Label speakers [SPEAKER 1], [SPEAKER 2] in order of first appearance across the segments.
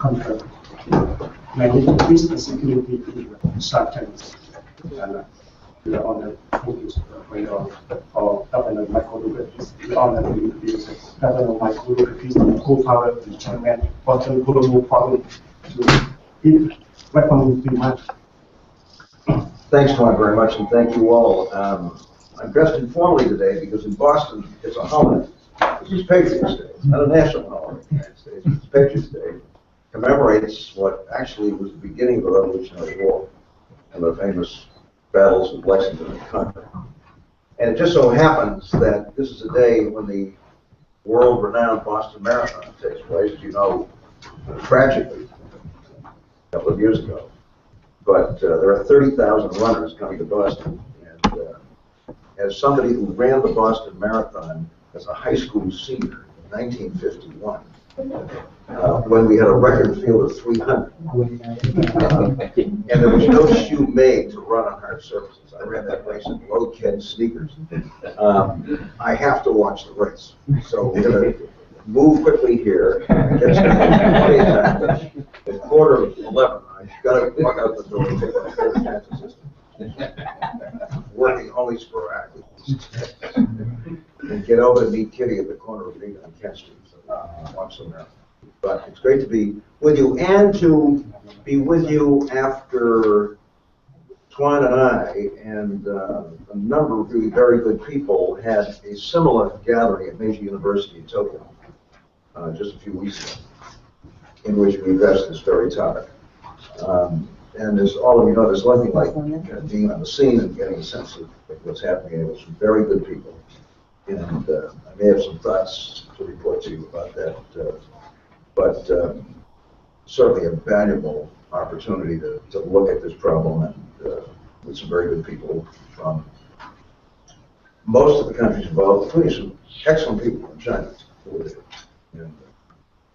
[SPEAKER 1] contract, mainly increase the security in the side channels. And we are honored to use for Governor Michael Lucas. We are honored to introduce Governor Michael Lucas, the co-founder of the chairman of the Global Forum, to give welcome to much.
[SPEAKER 2] Thanks, Mark, very much, and thank you all. I'm dressed informally today because in Boston it's a holiday. This is Patriots Day. It's not a national holiday in the United States. It's Patriots Day. Commemorates what actually was the beginning of the Revolutionary War and the famous battles of Lexington and Concord. And it just so happens that this is a day when the world-renowned Boston Marathon takes place, as you know, tragically, a couple of years ago. But there are 30,000 runners coming to Boston, and as somebody who ran the Boston Marathon as a high school senior in 1951, when we had a record field of 300, and there was no shoe made to run on hard surfaces. I ran that race in low-kid sneakers. I have to watch the race, so we're going to move quickly here. Get started. At 11:15, I've got to walk out the door and take my third chance assistant. Working only sporadically. And get over to meet Kitty at the corner of League and Kent Street. So watch them there. But it's great to be with you and to be with you after Twan and I and a number of really very good people had a similar gathering at Meiji University in Tokyo just a few weeks ago, in which we addressed this very topic. And as all of you know, there's nothing like being on the scene and getting a sense of what's happening. It was some very good people. And I may have some thoughts to report to you about that, but certainly a valuable opportunity to look at this problem and with some very good people from most of the countries involved, including some excellent people from China who were there. And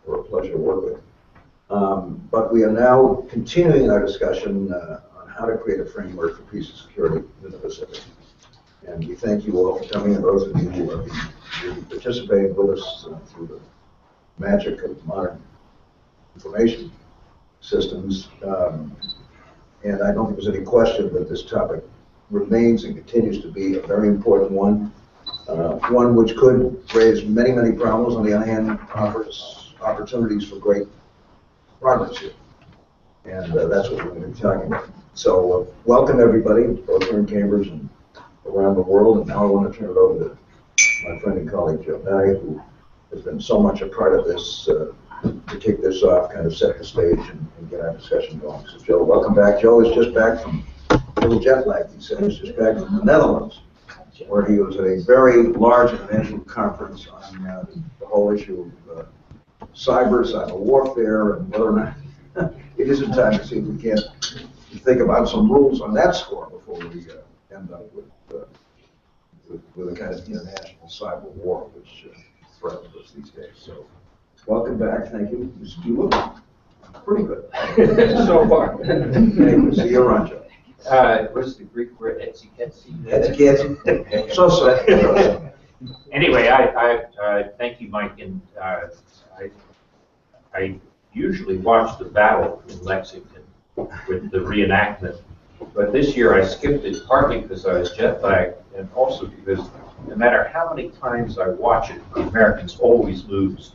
[SPEAKER 2] were a pleasure to work with. But we are now continuing our discussion on how to create a framework for peace and security in the Pacific. And we thank you all for coming, and those of you who are participating with us through the magic of modern information systems. And I don't think there's any question that this topic remains and continues to be a very important one. One which could raise many, many problems, on the other hand, offers opportunities for great progress here. And that's what we're going to be talking about. So welcome everybody, both here in Cambridge and around the world. And now I want to turn it over to my friend and colleague Joe Nye, who has been so much a part of this to kick this off, kind of set the stage and get our discussion going. So Joe, welcome back. Joe is just back from a little jet lag, he said. He's just back from the Netherlands, where he was at a very large international conference on the whole issue of cyber warfare, and whether or not it isn't time to see if we can't think about some rules on that score before we end up with a kind of international cyber war which threatens us these days. So welcome back. Thank you. You look pretty good so far. Anyway, see you around, Joe.
[SPEAKER 3] What's the Greek word? Etsiketsi?
[SPEAKER 2] Etsiketsi. So.
[SPEAKER 3] Anyway, I thank you, Mike, and I usually watch the battle in Lexington with the reenactment, but this year I skipped it partly because I was jet lagged, and also because no matter how many times I watch it, the Americans always lose.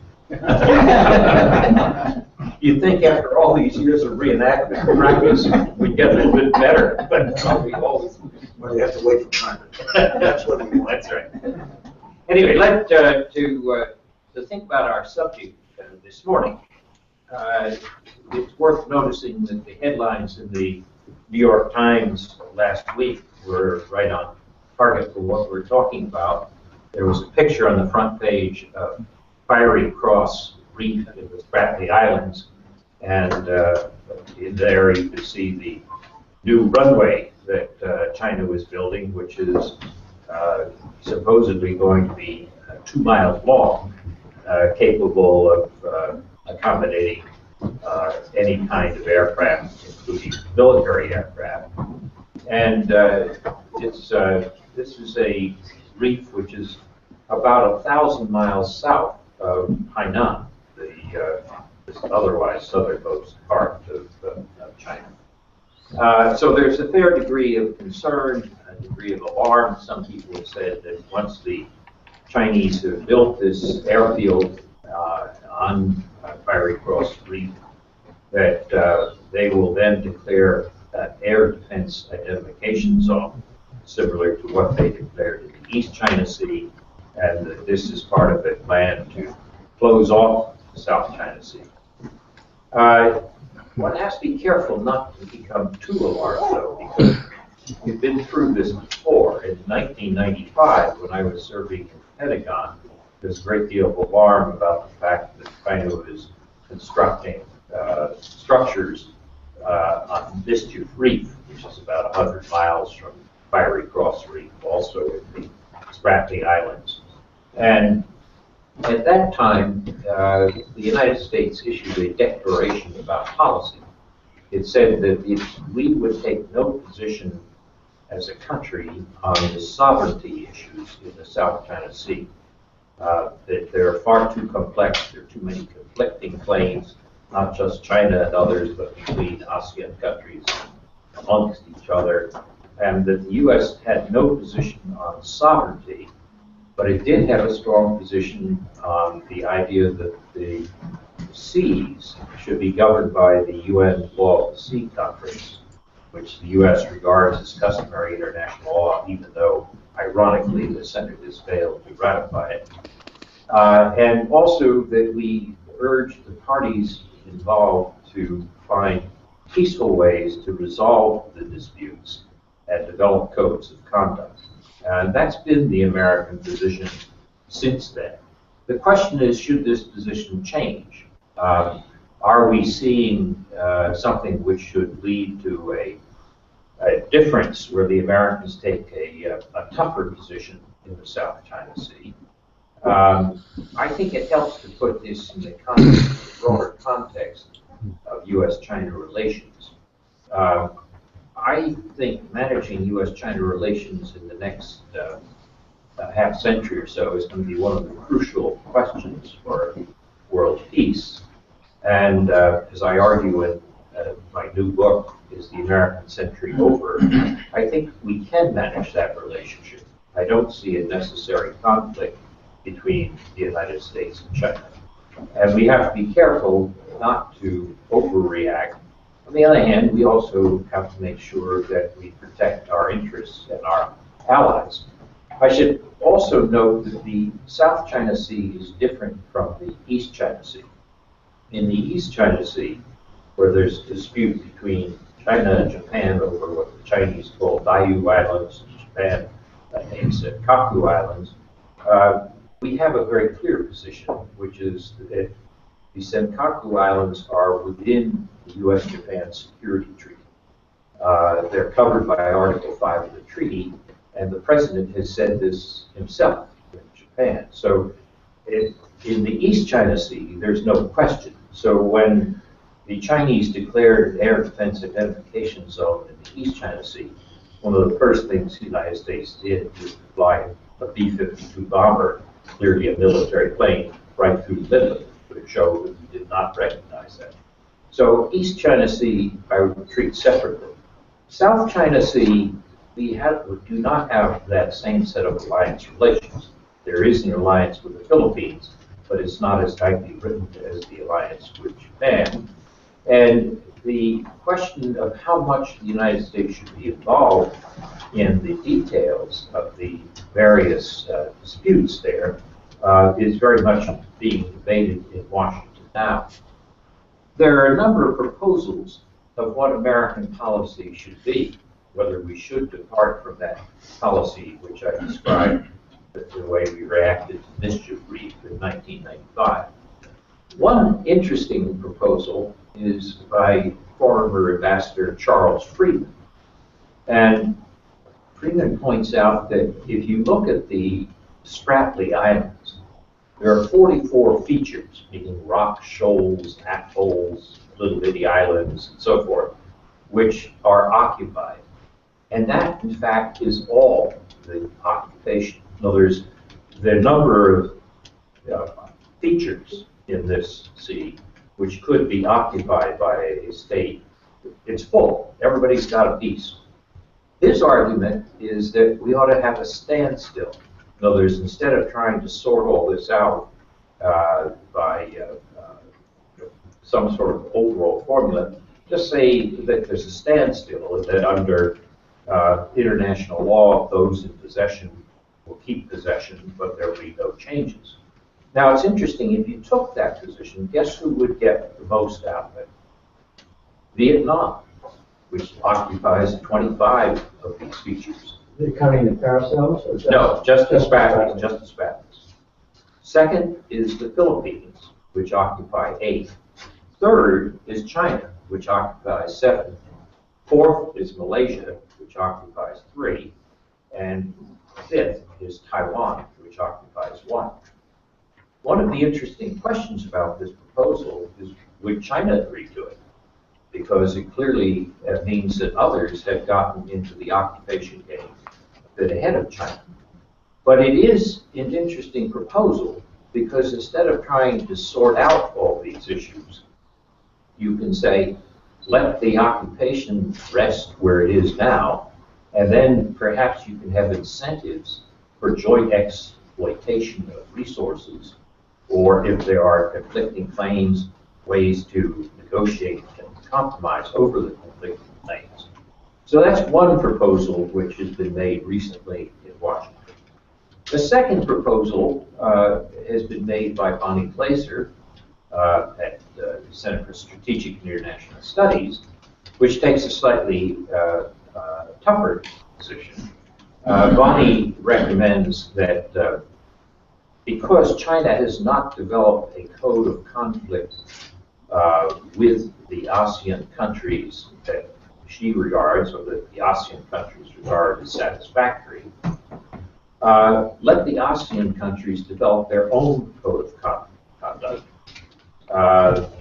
[SPEAKER 3] You'd think after all these years of reenactment practice, we'd get a little bit better, but no, we always lose.
[SPEAKER 2] Well, you have to wait for time. That's what we want.
[SPEAKER 3] That's right. Anyway, to think about our subject this morning, it's worth noticing that the headlines in the New York Times last week were right on target for what we're talking about. There was a picture on the front page of Fiery Cross Reef in the Spratly Islands, and in there you could see the new runway that China was building, which is supposedly going to be 2 miles long, capable of accommodating any kind of aircraft, including military aircraft. And this is a reef which is about 1,000 miles south of Hainan, the otherwise southernmost part of China. So there's a fair degree of concern, a degree of alarm. Some people have said that once the Chinese have built this airfield on Fiery Cross Reef, that they will then declare an air defense identification zone, similar to what they declared in the East China Sea, and that this is part of a plan to close off the South China Sea. One has to be careful not to become too alarmed, though, because we've been through this before. In 1995, when I was serving in the Pentagon, there's a great deal of alarm about the fact that China is constructing structures on Mischief Reef, which is about 100 miles from Fiery Cross Reef, also in the Spratly Islands. And at that time, the United States issued a declaration about policy. It said that if we would take no position as a country on the sovereignty issues in the South China Sea, that they're far too complex, there are too many conflicting claims, not just China and others, but between ASEAN countries amongst each other, and that the U.S. had no position on sovereignty, but it did have a strong position on the idea that the seas should be governed by the UN Law of the Sea Conference, which the U.S. regards as customary international law, even though, ironically, the Senate has failed to ratify it. And also that we urged the parties involved to find peaceful ways to resolve the disputes and develop codes of conduct. And that's been the American position since then. The question is, should this position change? Are we seeing something which should lead to a difference where the Americans take a tougher position in the South China Sea? I think it helps to put this in the broader context of U.S.-China relations. I think managing U.S.-China relations in the next half century or so is going to be one of the crucial questions for world peace. And as I argue in my new book, Is the American Century Over? I think we can manage that relationship. I don't see a necessary conflict between the United States and China. And we have to be careful not to overreact. On the other hand, we also have to make sure that we protect our interests and our allies. I should also note that the South China Sea is different from the East China Sea. In the East China Sea, where there's dispute between China and Japan over what the Chinese call Diaoyu Islands, and Japan names it Kaku Islands, we have a very clear position, which is that the Senkaku Islands are within the U.S.-Japan Security Treaty. They're covered by Article 5 of the treaty, and the president has said this himself in Japan. So in the East China Sea, there's no question. So when the Chinese declared an air defense identification zone in the East China Sea, one of the first things the United States did was to fly a B-52 bomber, clearly a military plane, right through the middle of it, to show that we did not recognize that. So East China Sea, I would treat separately. South China Sea, we do not have that same set of alliance relations. There is an alliance with the Philippines, but it's not as tightly written as the alliance with Japan. And the question of how much the United States should be involved in the details of the various disputes there is very much being debated in Washington now. There are a number of proposals of what American policy should be, whether we should depart from that policy which I described, the way we reacted to Mischief Reef in 1995. One interesting proposal is by former Ambassador Charles Freeman. And Freeman points out that if you look at the Spratly Islands, there are 44 features, meaning rocks, shoals, atolls, little bitty islands, and so forth, which are occupied. And that, in fact, is all the occupation. In other words, the number of features in this sea which could be occupied by a state, it's full. Everybody's got a piece. His argument is that we ought to have a standstill. In other words, instead of trying to sort all this out by some sort of overall formula, just say that there's a standstill, and that under international law, those in possession will keep possession, but there will be no changes. Now, it's interesting, if you took that position, guess who would get the most out of it? Vietnam, which occupies 25 of these features.
[SPEAKER 4] Is it counting the paracels? Or
[SPEAKER 3] No, just the Spratleys, just the Spratleys. Second is the Philippines, which occupy 8. Third is China, which occupies 7. Fourth is Malaysia, which occupies 3. And fifth is Taiwan, which occupies 1. One of the interesting questions about this proposal is, would China agree to it? Because it clearly means that others have gotten into the occupation game a bit ahead of China. But it is an interesting proposal, because instead of trying to sort out all these issues, you can say, let the occupation rest where it is now, and then perhaps you can have incentives for joint exploitation of resources, or if there are conflicting claims, ways to negotiate and compromise over the conflicting claims. So that's one proposal which has been made recently in Washington. The second proposal has been made by Bonnie Placer at the Center for Strategic and International Studies, which takes a slightly tougher position. Bonnie recommends that because China has not developed a code of conflict with the ASEAN countries that she regards, or that the ASEAN countries regard as satisfactory, let the ASEAN countries develop their own code of conduct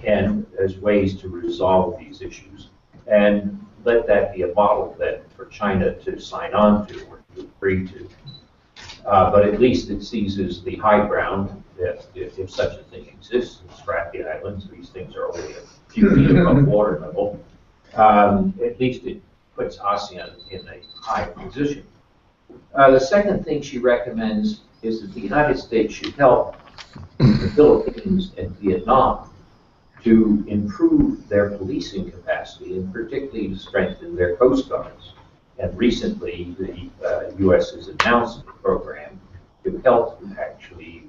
[SPEAKER 3] and as ways to resolve these issues, and let that be a model then for China to sign on to or to agree to. But at least it seizes the high ground that if such a thing exists in Spratly Islands, these things are only a few feet above water level, at least it puts ASEAN in a high position. The second thing she recommends is that the United States should help the Philippines and Vietnam to improve their policing capacity, and particularly to strengthen their coast guards. And recently, the U.S. has announced a program to help actually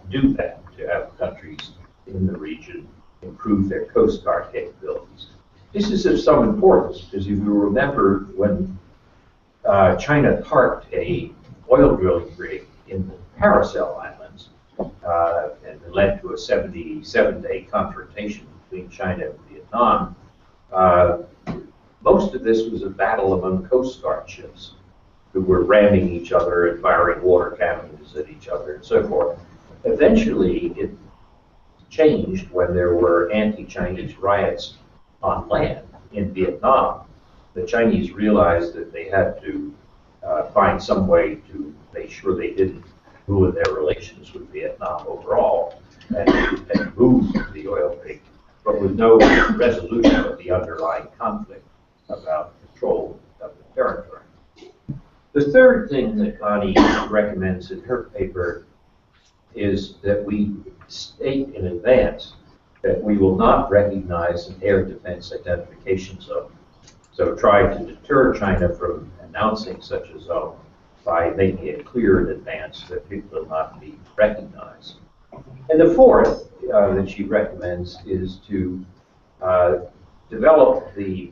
[SPEAKER 3] do that, to have countries in the region improve their coast guard capabilities. This is of some importance, because if you remember when China parked a oil drilling rig in the Paracel Islands, and it led to a 77-day confrontation between China and Vietnam, most of this was a battle among Coast Guard ships who were ramming each other and firing water cannons at each other and so forth. Eventually, it changed when there were anti-Chinese riots on land in Vietnam. The Chinese realized that they had to find some way to make sure they didn't ruin their relations with Vietnam overall, and move the oil rig, but with no resolution of the underlying conflict about control of the territory. The third thing that Bonnie recommends in her paper is that we state in advance that we will not recognize an air defense identification zone. So try to deter China from announcing such a zone by making it clear in advance that it will not be recognized. And the fourth that she recommends is to develop the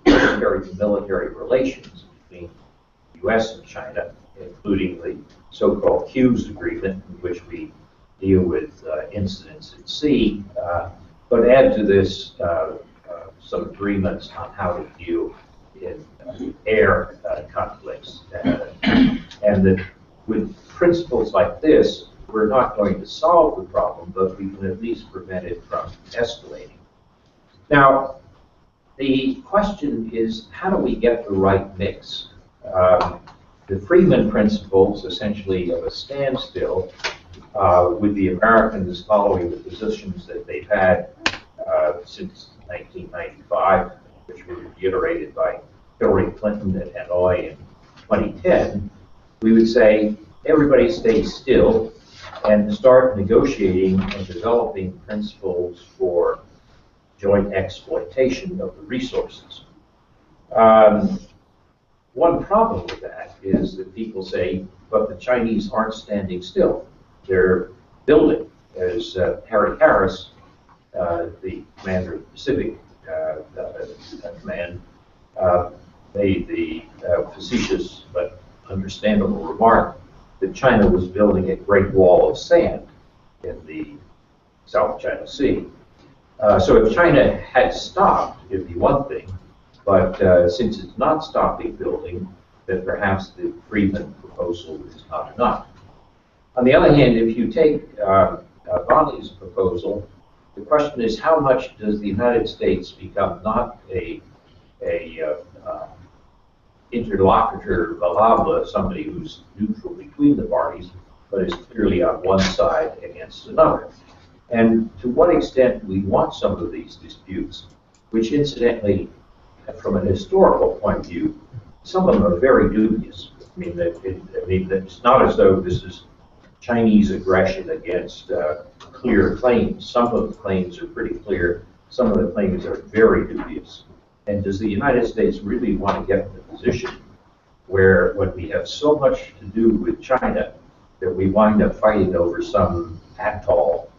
[SPEAKER 3] military relations between the U.S. and China, including the so-called Hughes Agreement, in which we deal with incidents at sea, but add to this some agreements on how to deal in air conflicts. And that with principles like this, we're not going to solve the problem, but we can at least prevent it from escalating. Now, the question is, how do we get the right mix? The Freeman principles, essentially of a standstill, with the Americans following the positions that they've had since 1995, which were reiterated by Hillary Clinton at Hanoi in 2010, we would say everybody stay still and start negotiating and developing principles for joint exploitation of the resources. One problem with that is that people say, but the Chinese aren't standing still. They're building. As Harry Harris, the commander of the Pacific Command, made the facetious but understandable remark that China was building a great wall of sand in the South China Sea. So if China had stopped, it'd be one thing, but since it's not stopping building, then perhaps the Friedman proposal is not enough. On the other hand, if you take Bonley's proposal, the question is how much does the United States become not a interlocutor valable, somebody who's neutral between the parties, but is clearly on one side against another. And to what extent we want some of these disputes, which incidentally, from an historical point of view, some of them are very dubious. I mean, it's not as though this is Chinese aggression against clear claims. Some of the claims are pretty clear. Some of the claims are very dubious. And does the United States really want to get in the position where when we have so much to do with China that we wind up fighting over some atoll,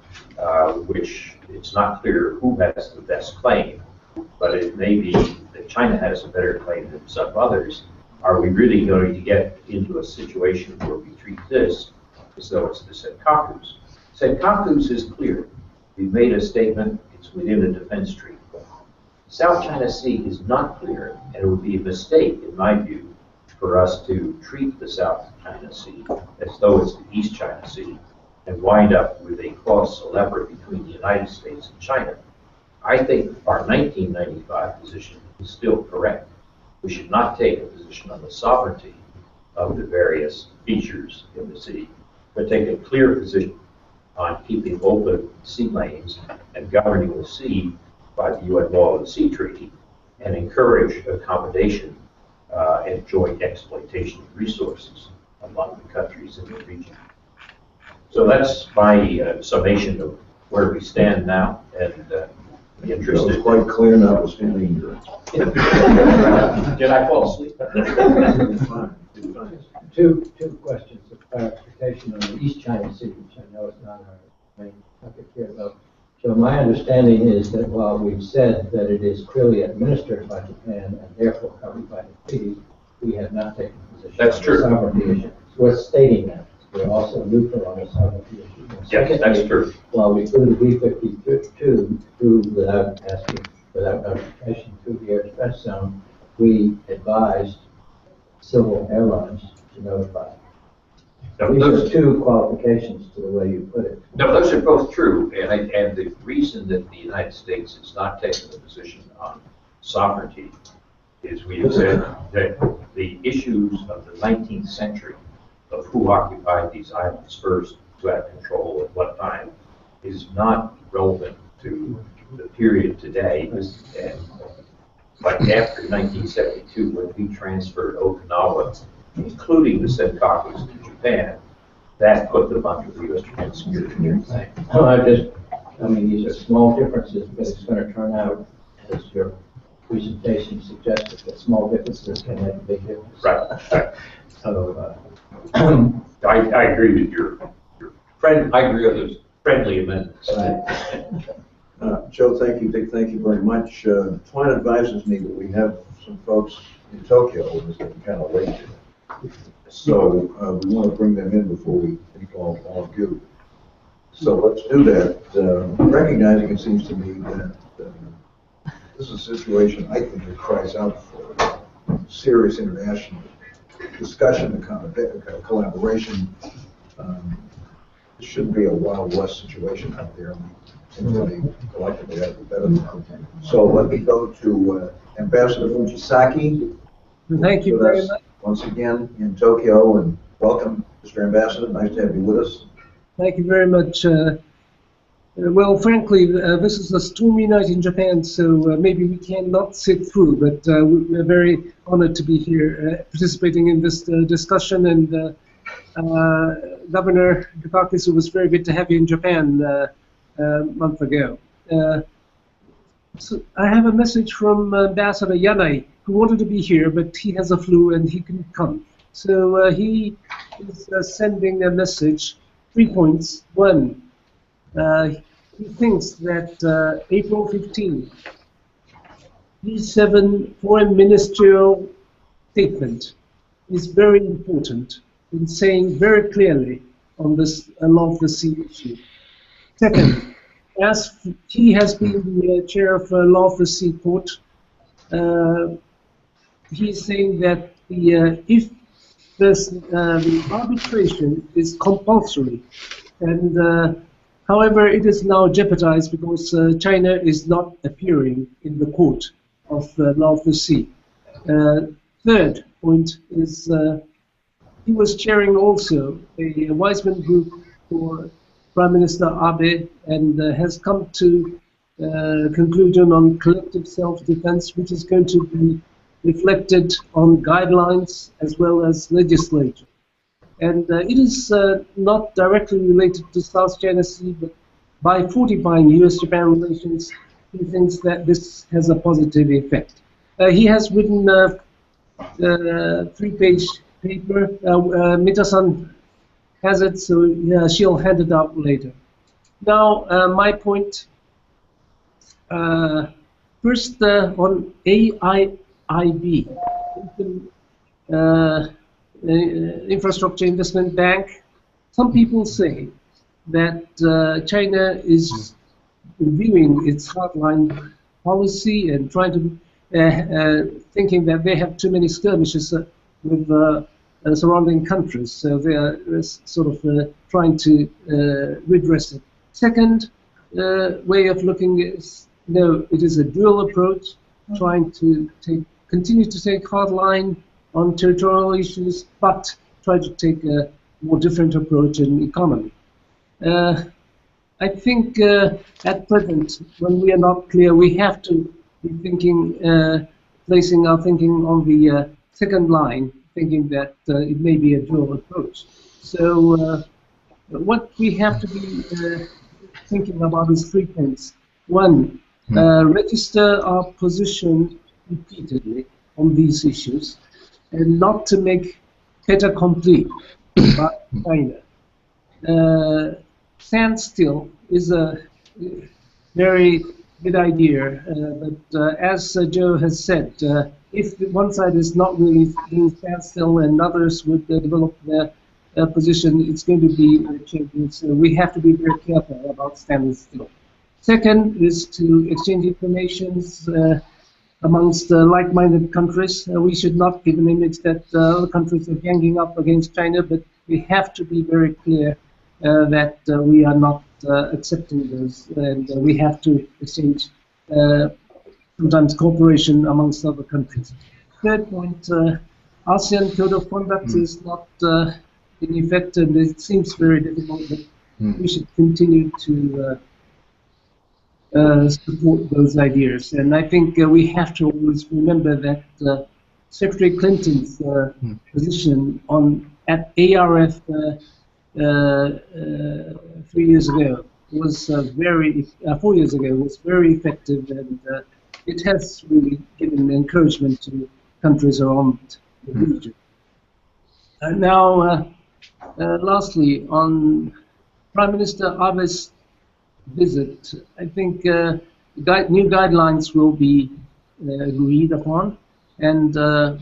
[SPEAKER 3] which it's not clear who has the best claim, but it may be that China has a better claim than some others. Are we really going to get into a situation where we treat this as though it's the Senkakus? Senkakus is clear. We've made a statement, it's within a defense treaty. South China Sea is not clear, and it would be a mistake, in my view, for us to treat the South China Sea as though it's the East China Sea and wind up with a cross celebre between the United States and China. I think our 1995 position is still correct. We should not take a position on the sovereignty of the various features in the sea, but take a clear position on keeping open sea lanes and governing the sea by the UN Law of the Sea Treaty, and encourage accommodation and joint exploitation of resources among the countries in the region. So that's my summation of where we stand now, and interested.
[SPEAKER 2] It was quite clear notwithstanding your...
[SPEAKER 3] Did I fall asleep?
[SPEAKER 4] Two questions of clarification on the East China Sea, which I know is not our main topic here, though. So my understanding is that while we've said that it is clearly administered by Japan and therefore covered by the treaty, we have not taken a position
[SPEAKER 3] That's
[SPEAKER 4] on
[SPEAKER 3] true.
[SPEAKER 4] the sovereignty issue. We're stating that. We're also neutral on the sovereignty issue. And
[SPEAKER 3] Yes, that's true.
[SPEAKER 4] While we flew the B-52 through without notification through the air defense zone, we advised civil airlines to notify.
[SPEAKER 3] No,
[SPEAKER 4] These
[SPEAKER 3] those,
[SPEAKER 4] are two qualifications to the way you put it.
[SPEAKER 3] no, those are both true, and the reason that the United States is not taking a position on sovereignty is we have said that the issues of the 19th century of who occupied these islands first, who had control at what time, is not relevant to the period today. And like after 1972, when we transferred Okinawa, including the Senkakus, to Japan, that put them under the U.S. security.
[SPEAKER 4] I mean, these are small differences, but it's going to turn out, as your presentation suggested, that small differences can make a big difference.
[SPEAKER 3] Right.
[SPEAKER 4] So,
[SPEAKER 3] I agree with your friend. I agree with those friendly amendments.
[SPEAKER 2] Joe, thank you, Dick, thank you very much. Twine advises me that we have some folks in Tokyo, and it's getting kind of late here. So we want to bring them in before we take all of you. So let's do that, recognizing it seems to me that this is a situation I think that cries out for serious international discussion and collaboration. It shouldn't be a Wild West situation out there. Everybody collectively has to be better than. So let me go to Ambassador Fujisaki.
[SPEAKER 5] Thank you very much.
[SPEAKER 2] Once again in Tokyo, and welcome, Mr. Ambassador. Nice to have you with us.
[SPEAKER 5] Thank you very much, Well, frankly, this is a stormy night in Japan, so maybe we cannot sit through, but we're very honored to be here participating in this discussion. And Governor Dukakis, it was very good to have you in Japan a month ago. So I have a message from Ambassador Yanai, who wanted to be here, but he has a flu and he couldn't come. So he is sending a message, 3 points. One, he thinks that April 15, G7 foreign ministerial statement is very important in saying very clearly on this Law of the Sea issue. Second, as he has been the chair of Law of the Sea Court, he's saying that if the arbitration is compulsory, and however, it is now jeopardized because China is not appearing in the court of Law of the Sea. Third point is he was chairing also a Wiseman group for Prime Minister Abe and has come to conclusion on collective self-defense, which is going to be reflected on guidelines as well as legislation. And it is not directly related to South China Sea, but by fortifying US-Japan relations, he thinks that this has a positive effect. He has written a 3-page paper. Mita-san has it, so she'll hand it out later. Now, my point, first on AIIB. Infrastructure Investment Bank. Some people say that China is reviewing its hardline policy and trying to thinking that they have too many skirmishes with surrounding countries, so they are sort of trying to redress it. Second way of looking is, no, it is a dual approach, trying to continue to take hardline on territorial issues, but try to take a more different approach in economy. I think at present, when we are not clear, we have to be thinking, placing our thinking on the second line, thinking that it may be a dual approach. So what we have to be thinking about is 3 things. One, register our position repeatedly on these issues, and not to make fait accompli by China. Standstill is a very good idea, but as Joe has said, if one side is not really doing standstill and others would develop their position, it's going to be changing. So we have to be very careful about standing still. Second is to exchange information amongst like-minded countries. We should not give an image that other countries are ganging up against China, but we have to be very clear that we are not accepting those, and we have to exchange sometimes cooperation amongst other countries. Third point, ASEAN Code of Conduct is not in effect, and it seems very difficult, but we should continue to support those ideas. And I think we have to always remember that Secretary Clinton's position at ARF 3 years ago was 4 years ago was very effective, and it has really given encouragement to countries around the region. Now, lastly, on Prime Minister Abe's visit, I think new guidelines will be agreed upon, and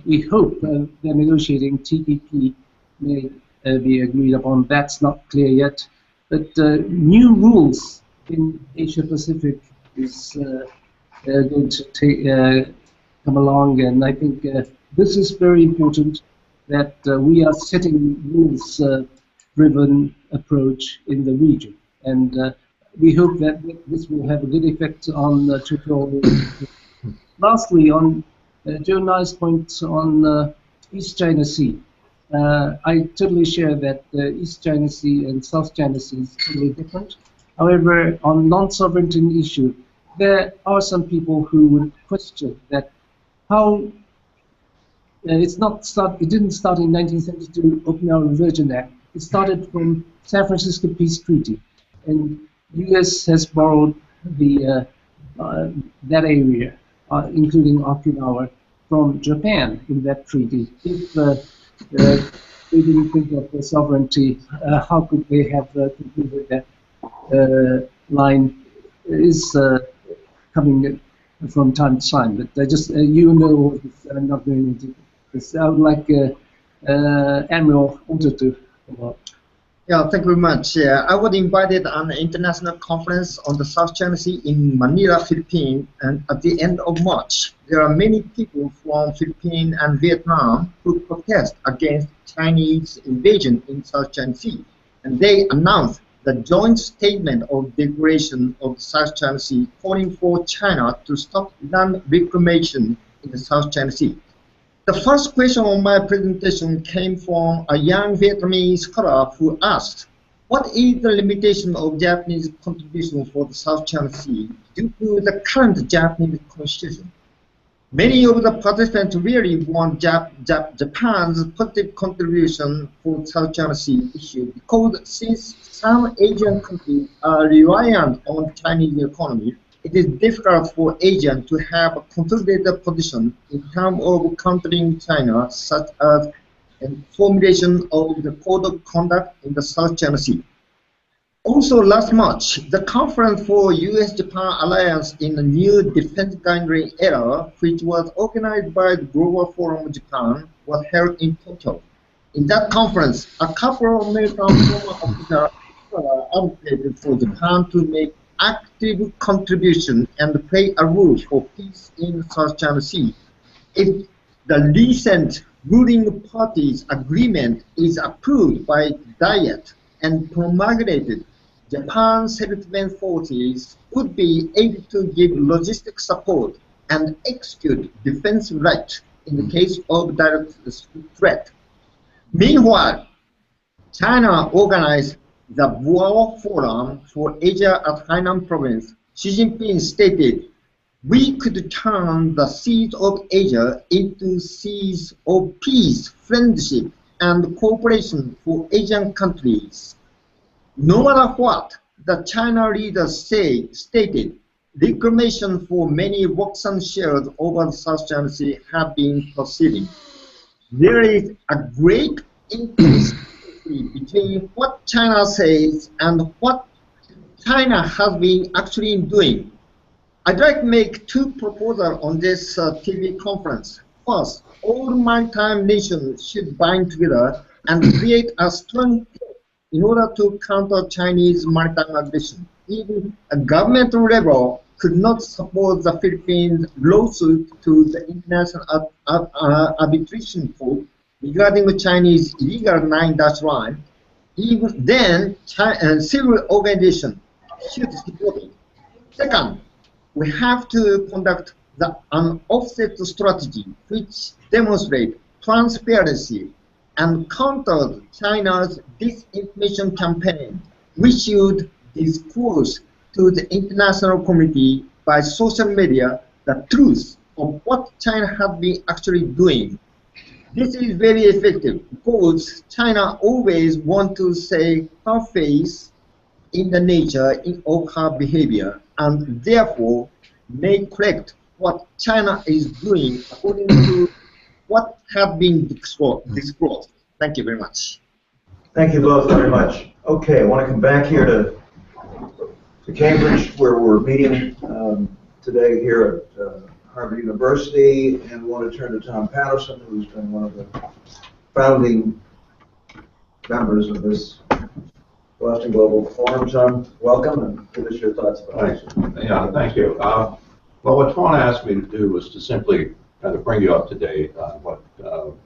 [SPEAKER 5] we hope the negotiating TPP may be agreed upon. That's not clear yet, but new rules in Asia Pacific is going to come along, and I think this is very important, that we are setting rules-driven approach in the region, and we hope that this will have a good effect on territorial. Lastly, on Joe Nye's point on East China Sea, I totally share that East China Sea and South China Sea is totally different. However, on non-sovereignty issue, there are some people who would question that how it didn't start in 1972 Okinawa Virgin Act. It started from San Francisco Peace Treaty, and U.S. has borrowed the that area, including Okinawa, from Japan in that treaty. If they didn't think of the sovereignty, how could they have concluded that line is coming from time to time? But I just, I'm not going into this. I would like Admiral Hunter to come up.
[SPEAKER 6] Yeah, thank you very much. I was invited on an international conference on the South China Sea in Manila, Philippines, and at the end of March, there are many people from Philippines and Vietnam who protest against Chinese invasion in South China Sea, and they announced the joint statement of declaration of South China Sea calling for China to stop land reclamation in the South China Sea. The first question on my presentation came from a young Vietnamese scholar who asked, what is the limitation of Japanese contribution for the South China Sea due to the current Japanese constitution? Many of the participants really want Japan's positive contribution for South China Sea issue because since some Asian countries are reliant on Chinese economy, it is difficult for Asians to have a consolidated position in terms of countering China, such as the formulation of the code of conduct in the South China Sea. Also, last March, the conference for U.S.-Japan alliance in the new defense guideline era, which was organized by the Global Forum of Japan, was held in Tokyo. In that conference, a couple of American former officers advocated for Japan to make active contribution and play a role for peace in the South China Sea. If the recent ruling party's agreement is approved by Diet and promulgated, Japan's self-defense forces would be able to give logistic support and execute defensive rights in the case of direct threat. Meanwhile, China organized the Boao Forum for Asia at Hainan Province. Xi Jinping stated, we could turn the seas of Asia into seas of peace, friendship, and cooperation for Asian countries. No matter what, the China leaders stated, reclamation for many Waksan shares over the South China Sea have been proceeding. There is a great inconsistency between what China says and what China has been actually doing. I'd like to make two proposals on this TV conference. First, all maritime nations should bind together and create a strong case in order to counter Chinese maritime aggression. Even a governmental level could not support the Philippines' lawsuit to the International Arbitration Court regarding the Chinese illegal 9-dash line. Even then, civil organizations should support it. Second, we have to conduct an offset strategy which demonstrates transparency and counter China's disinformation campaign. We should disclose to the international community by social media the truth of what China has been actually doing. This is very effective because China always wants to say her face in the nature of her behavior and therefore may correct what China is doing according to what have been disclosed. Thank you very much.
[SPEAKER 2] Thank you both very much. Okay, I want to come back here to Cambridge, where we're meeting today here at Harvard University, and want to turn to Tom Patterson, who's been one of the founding members of this Boston Global Forum. Tom, welcome, and give us your thoughts about it.
[SPEAKER 7] Yeah, thank you. Well, what Twan asked me to do was to simply kind of bring you up to date on what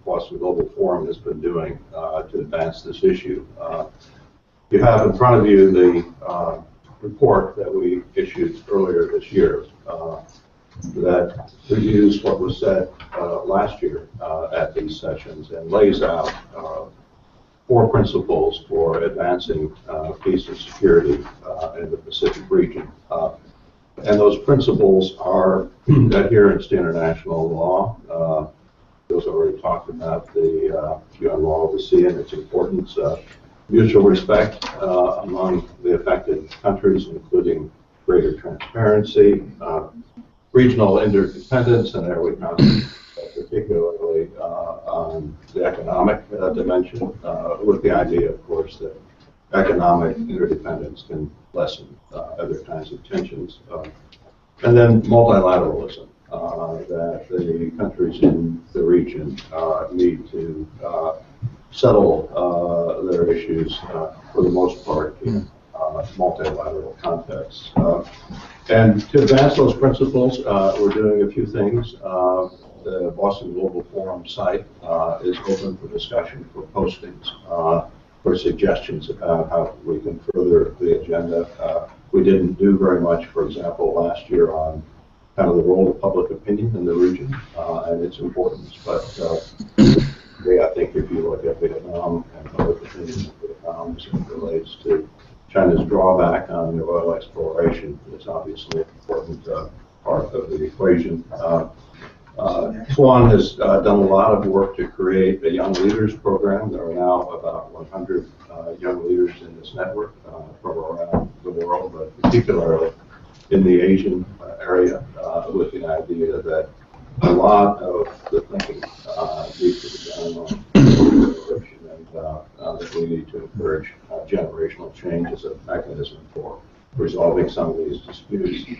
[SPEAKER 7] Boston Global Forum has been doing to advance this issue. You have in front of you the report that we issued earlier this year that reviews what was said last year at these sessions and lays out 4 principles for advancing peace and security in the Pacific region. And those principles are adherence to international law. Those already talked about the UN Law of the Sea and its importance. Mutual respect among the affected countries, including greater transparency, regional interdependence, and there we concentrate particularly on the economic dimension, with the idea, of course, that economic interdependence can lessen other kinds of tensions. And then multilateralism, that the countries in the region need to settle their issues for the most part in multilateral contexts. And to advance those principles, we're doing a few things. The Boston Global Forum site is open for discussion, for postings, for suggestions about how we can further the agenda. We didn't do very much, for example, last year on kind of the role of public opinion in the region and its importance. But I think if you look at Vietnam and public opinion in Vietnam as it relates to China's drawback on the oil exploration, it's obviously an important part of the equation. Tuan has done a lot of work to create a Young Leaders program. There are now about 100 young leaders in this network from around the world, but particularly in the Asian area, with the idea that a lot of the thinking needs to be done on corruption, and that we need to encourage generational change as a mechanism for resolving some of these disputes.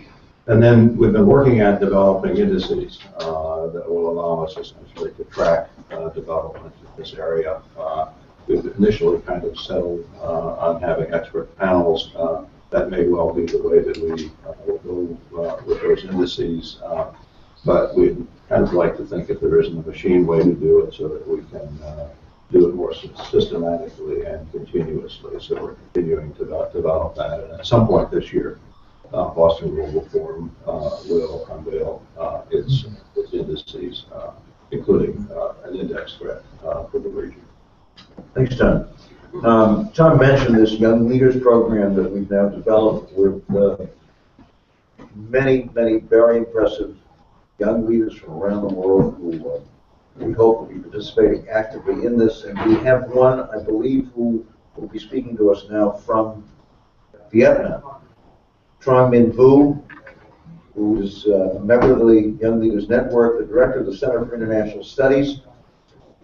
[SPEAKER 7] And then we've been working at developing indices that will allow us essentially to track development in this area. We've initially kind of settled on having expert panels. That may well be the way that we will go with those indices. But we'd kind of like to think if there isn't a machine way to do it so that we can do it more systematically and continuously. So we're continuing to develop that. And at some point this year, Boston Global Forum will unveil its indices, including an index threat for the region.
[SPEAKER 2] Thanks, Tom. Tom mentioned this Young Leaders program that we've now developed with many, many very impressive young leaders from around the world who we hope will be participating actively in this. And we have one, I believe, who will be speaking to us now from Vietnam. Trong Minh Vu, who is a member of the Young Leaders Network, the director of the Center for International Studies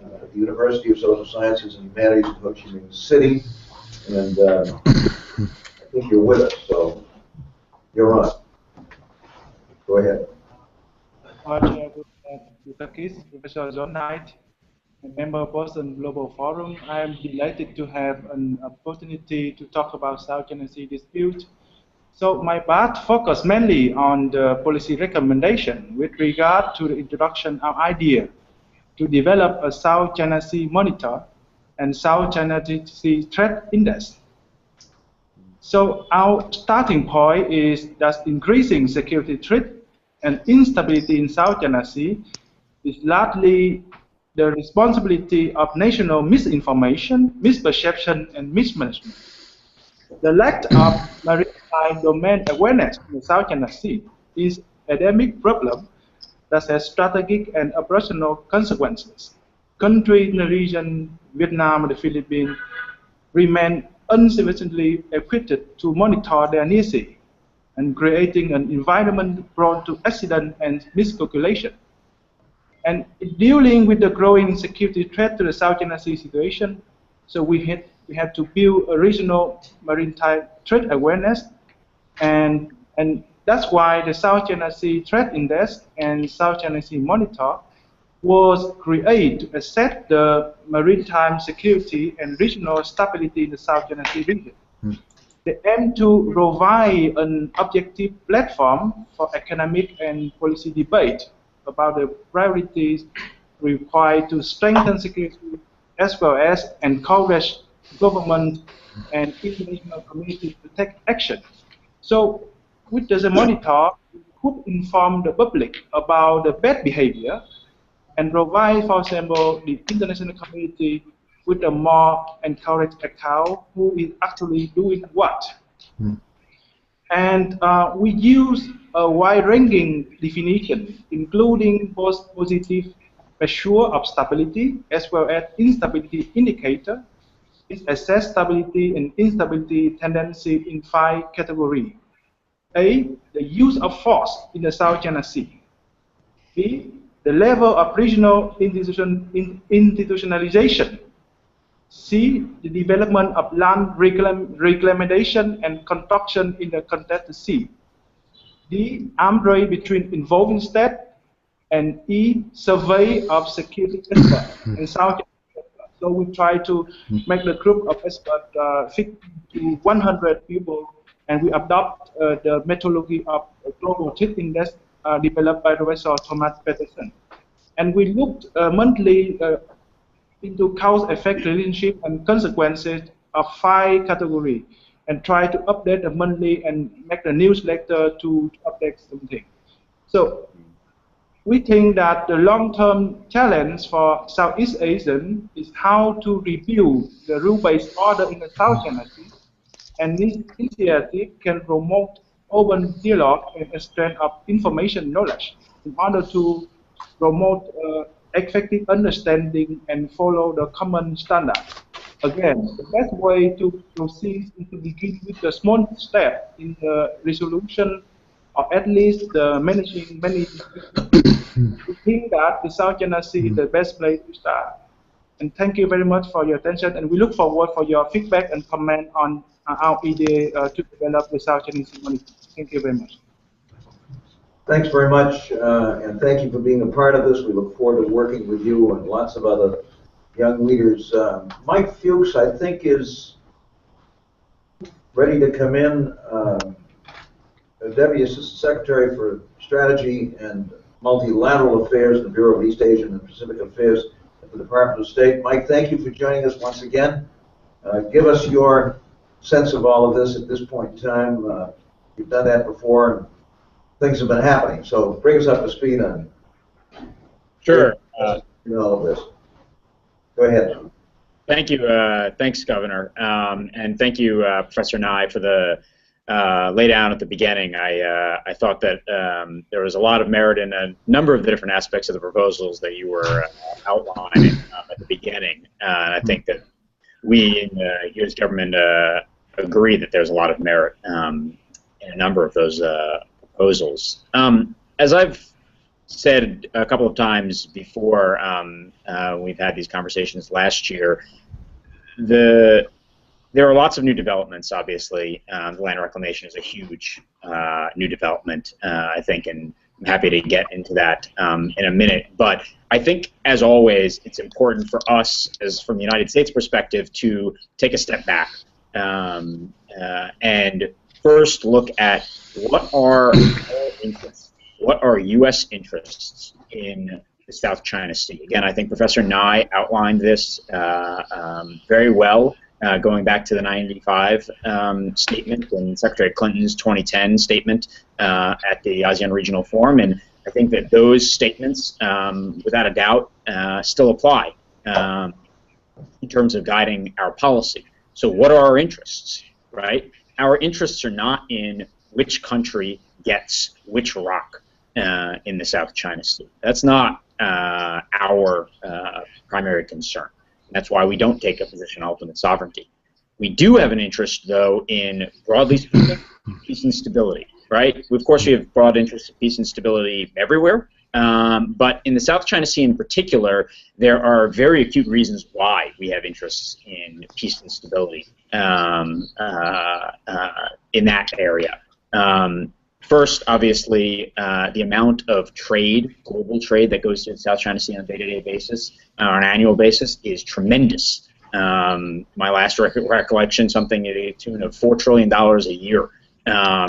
[SPEAKER 2] at the University of Social Sciences and Humanities in Ho Chi Minh City. And I think you're with us, so you're on. Go ahead.
[SPEAKER 8] Professor John Knight, a member of Boston Global Forum. I am delighted to have an opportunity to talk about South China Sea dispute. So my part focused mainly on the policy recommendation with regard to the introduction of idea to develop a South China Sea monitor and South China Sea threat index. So our starting point is that increasing security threat and instability in South China Sea is largely the responsibility of national misinformation, misperception, and mismanagement. The lack of maritime domain awareness in the South China Sea is an endemic problem that has strategic and operational consequences. Countries in the region, Vietnam and the Philippines, remain insufficiently equipped to monitor their near sea and creating an environment prone to accident and miscalculation. And dealing with the growing security threat to the South China Sea situation, so we have to build a regional maritime threat awareness, and that's why the South China Sea Threat Index and South China Sea Monitor was created to assess the maritime security and regional stability in the South China Sea region. They aim to provide an objective platform for economic and policy debate about the priorities required to strengthen security, as well as encourage government and international community to take action. So, with the monitor, we could inform the public about the bad behavior and provide, for example, the international community with a more encouraged account who is actually doing what. And we use a wide-ranging definition, including both positive measure of stability as well as instability indicator. It assess stability and instability tendency in 5 categories. A, the use of force in the South China Sea. B, the level of regional institutionalization. C, the development of land reclamation and construction in the contested sea. D, arms race between involving states. And E, survey of security experts in South China. So we try to make the group of experts 50 to 100 people, and we adopt the methodology of global threat index developed by Professor Thomas Peterson. And we looked monthly into cause-effect relationship and consequences of 5 categories, and try to update the monthly and make the newsletter to update something. So we think that the long-term challenge for Southeast Asian is how to rebuild the rule-based order in the South China Sea, and this initiative can promote open dialogue and exchange of information knowledge in order to promote effective understanding and follow the common standard. Again, the best way to proceed is to begin with the small step in the resolution, or at least the managing many. We think that the South China Sea is the best place to start. And thank you very much for your attention, and we look forward for your feedback and comment on our idea to develop the South China Sea Monitor. Thank you very much.
[SPEAKER 2] Thanks very much, and thank you for being a part of this. We look forward to working with you and lots of other young leaders. Mike Fuchs, I think, is ready to come in. Deputy Assistant Secretary for Strategy and Multilateral Affairs in the Bureau of East Asian and Pacific Affairs at the Department of State. Mike, thank you for joining us once again. Give us your sense of all of this at this point in time. You've done that before, and things have been happening. So bring us up to speed on
[SPEAKER 9] Sure.
[SPEAKER 2] All of this. Go ahead.
[SPEAKER 9] Thank you. Thanks, Governor. And thank you, Professor Nye, for the lay down at the beginning. I thought that there was a lot of merit in a number of the different aspects of the proposals that you were outlining at the beginning. And I think that we in the U.S. government agree that there's a lot of merit in a number of those proposals. As I've said a couple of times before, we've had these conversations last year, there are lots of new developments, obviously. The land reclamation is a huge new development, I think, and I'm happy to get into that in a minute. But I think, as always, it's important for us, as from the United States perspective, to take a step back and first look at what are our interests, what are U.S. interests in the South China Sea. Again, I think Professor Nye outlined this very well. Going back to the 95 statement and Secretary Clinton's 2010 statement at the ASEAN Regional Forum, and I think that those statements, without a doubt, still apply in terms of guiding our policy. So what are our interests, right? Our interests are not in which country gets which rock in the South China Sea. That's not our primary concern. That's why we don't take a position on ultimate sovereignty. We do have an interest, though, in, broadly speaking, peace and stability, right? Of course, we have broad interest in peace and stability everywhere, but in the South China Sea in particular, there are very acute reasons why we have interests in peace and stability in that area. First, obviously, the amount of trade, global trade, that goes to the South China Sea on a day-to-day basis, on an annual basis, is tremendous. My last recollection, something to the tune of $4 trillion a year,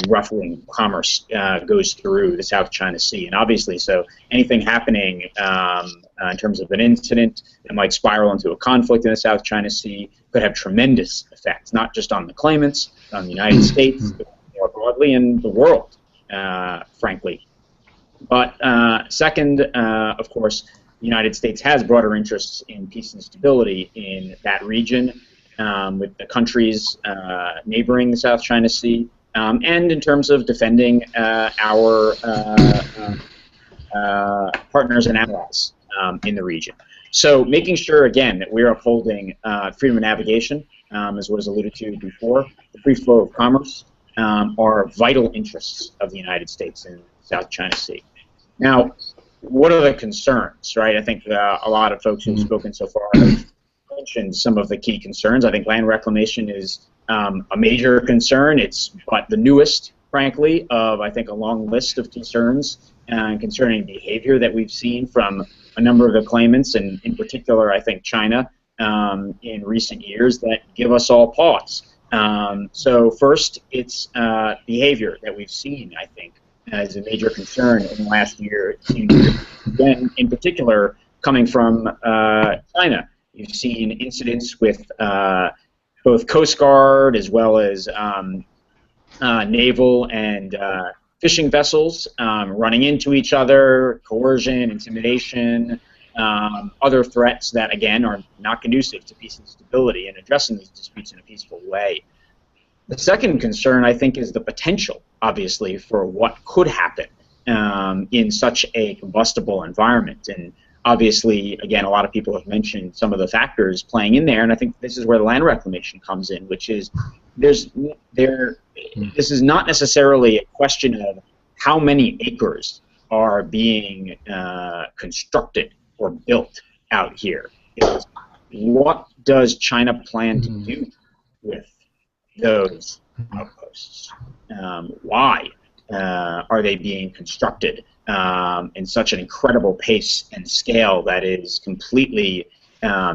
[SPEAKER 9] roughly, in commerce goes through the South China Sea. And obviously, so anything happening in terms of an incident that might spiral into a conflict in the South China Sea could have tremendous effects, not just on the claimants, but on the United States, but more broadly in the world. Frankly. But second, of course, United States has broader interests in peace and stability in that region, with the countries neighboring the South China Sea, and in terms of defending our partners and allies in the region. So making sure, again, that we're upholding freedom of navigation, as was alluded to before, the free flow of commerce, are vital interests of the United States in the South China Sea. Now, what are the concerns, right? I think a lot of folks who've spoken so far have mentioned some of the key concerns. I think land reclamation is a major concern. It's but the newest, frankly, of, I think, a long list of concerns concerning behavior that we've seen from a number of the claimants, and in particular, I think, China, in recent years that give us all pause. So first, it's behavior that we've seen, I think, as a major concern in the last year. Then, in particular, coming from China, you've seen incidents with both Coast Guard as well as naval and fishing vessels running into each other, coercion, intimidation, other threats that, again, are not conducive to peace and stability and addressing these disputes in a peaceful way. The second concern, I think, is the potential, obviously, for what could happen in such a combustible environment. And obviously, again, a lot of people have mentioned some of the factors playing in there, and I think this is where the land reclamation comes in, which is this is not necessarily a question of how many acres are being constructed or built out here. It's what does China plan to do with those outposts? Why are they being constructed in such an incredible pace and scale that is completely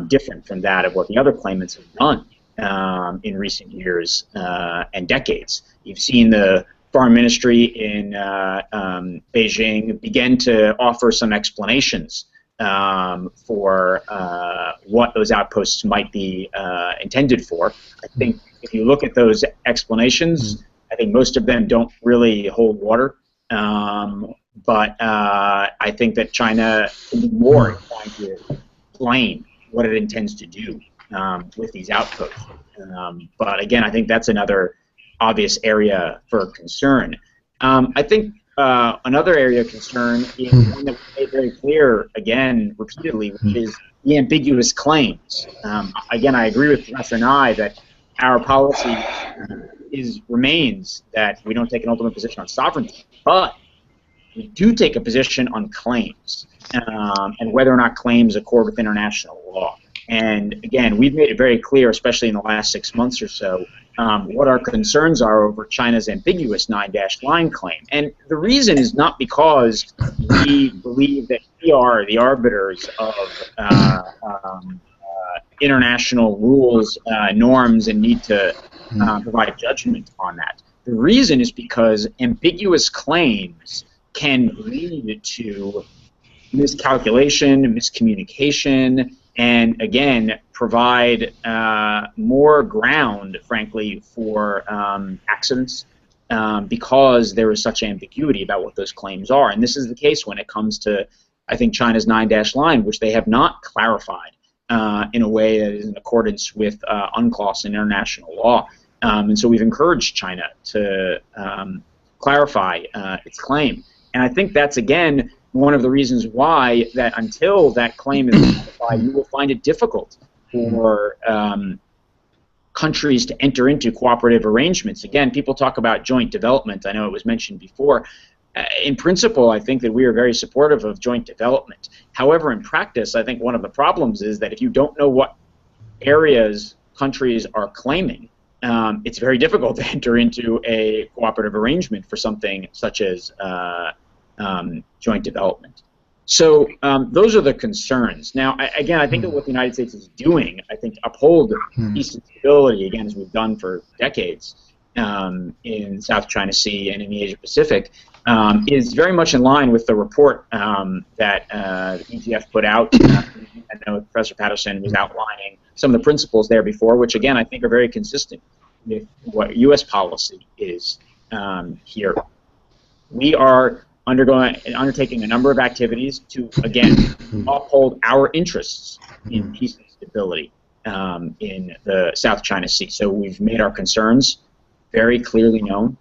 [SPEAKER 9] different from that of what the other claimants have done in recent years and decades? You've seen the Foreign Ministry in Beijing begin to offer some explanations for what those outposts might be intended for. I think if you look at those explanations, I think most of them don't really hold water. But I think that China can be more inclined to explain what it intends to do with these outposts. But again, I think that's another obvious area for concern. I think another area of concern is one that we made very clear, again, repeatedly, which is the ambiguous claims. Again, I agree with Professor Nye that our policy remains that we don't take an ultimate position on sovereignty, but we do take a position on claims and whether or not claims accord with international law. And again, we've made it very clear, especially in the last 6 months or so, what our concerns are over China's ambiguous 9-dash line claim. And the reason is not because we believe that we are the arbiters of international rules, norms, and need to provide judgment on that. The reason is because ambiguous claims can lead to miscalculation, miscommunication, and again, provide more ground, frankly, for accidents because there is such ambiguity about what those claims are. And this is the case when it comes to, I think, China's 9-dash line, which they have not clarified in a way that is in accordance with UNCLOS and international law. And so we've encouraged China to clarify its claim. And I think that's, again, one of the reasons why that until that claim is clarified, you will find it difficult for countries to enter into cooperative arrangements. Again, people talk about joint development. I know it was mentioned before. In principle, I think that we are very supportive of joint development. However, in practice, I think one of the problems is that if you don't know what areas countries are claiming, it's very difficult to enter into a cooperative arrangement for something such as joint development. So those are the concerns. Now, again, I think that what the United States is doing, I think, to uphold peace and stability, again, as we've done for decades in South China Sea and in the Asia-Pacific, is very much in line with the report that the EGF put out. I know Professor Patterson was outlining some of the principles there before, which, again, I think are very consistent with what U.S. policy is here. We are undertaking a number of activities to, again, uphold our interests in peace and stability in the South China Sea. So we've made our concerns very clearly known,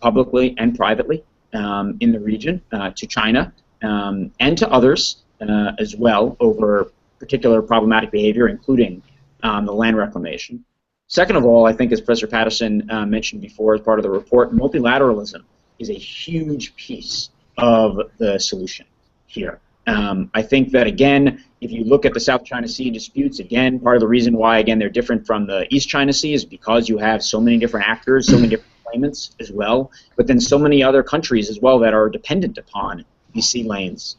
[SPEAKER 9] publicly and privately, in the region, to China and to others as well, over particular problematic behavior, including the land reclamation. Second of all, I think, as Professor Patterson mentioned before as part of the report, multilateralism is a huge piece of the solution here. I think that, again, if you look at the South China Sea disputes, again, part of the reason why, again, they're different from the East China Sea is because you have so many different actors, so many different claimants as well, but then so many other countries as well that are dependent upon these sea lanes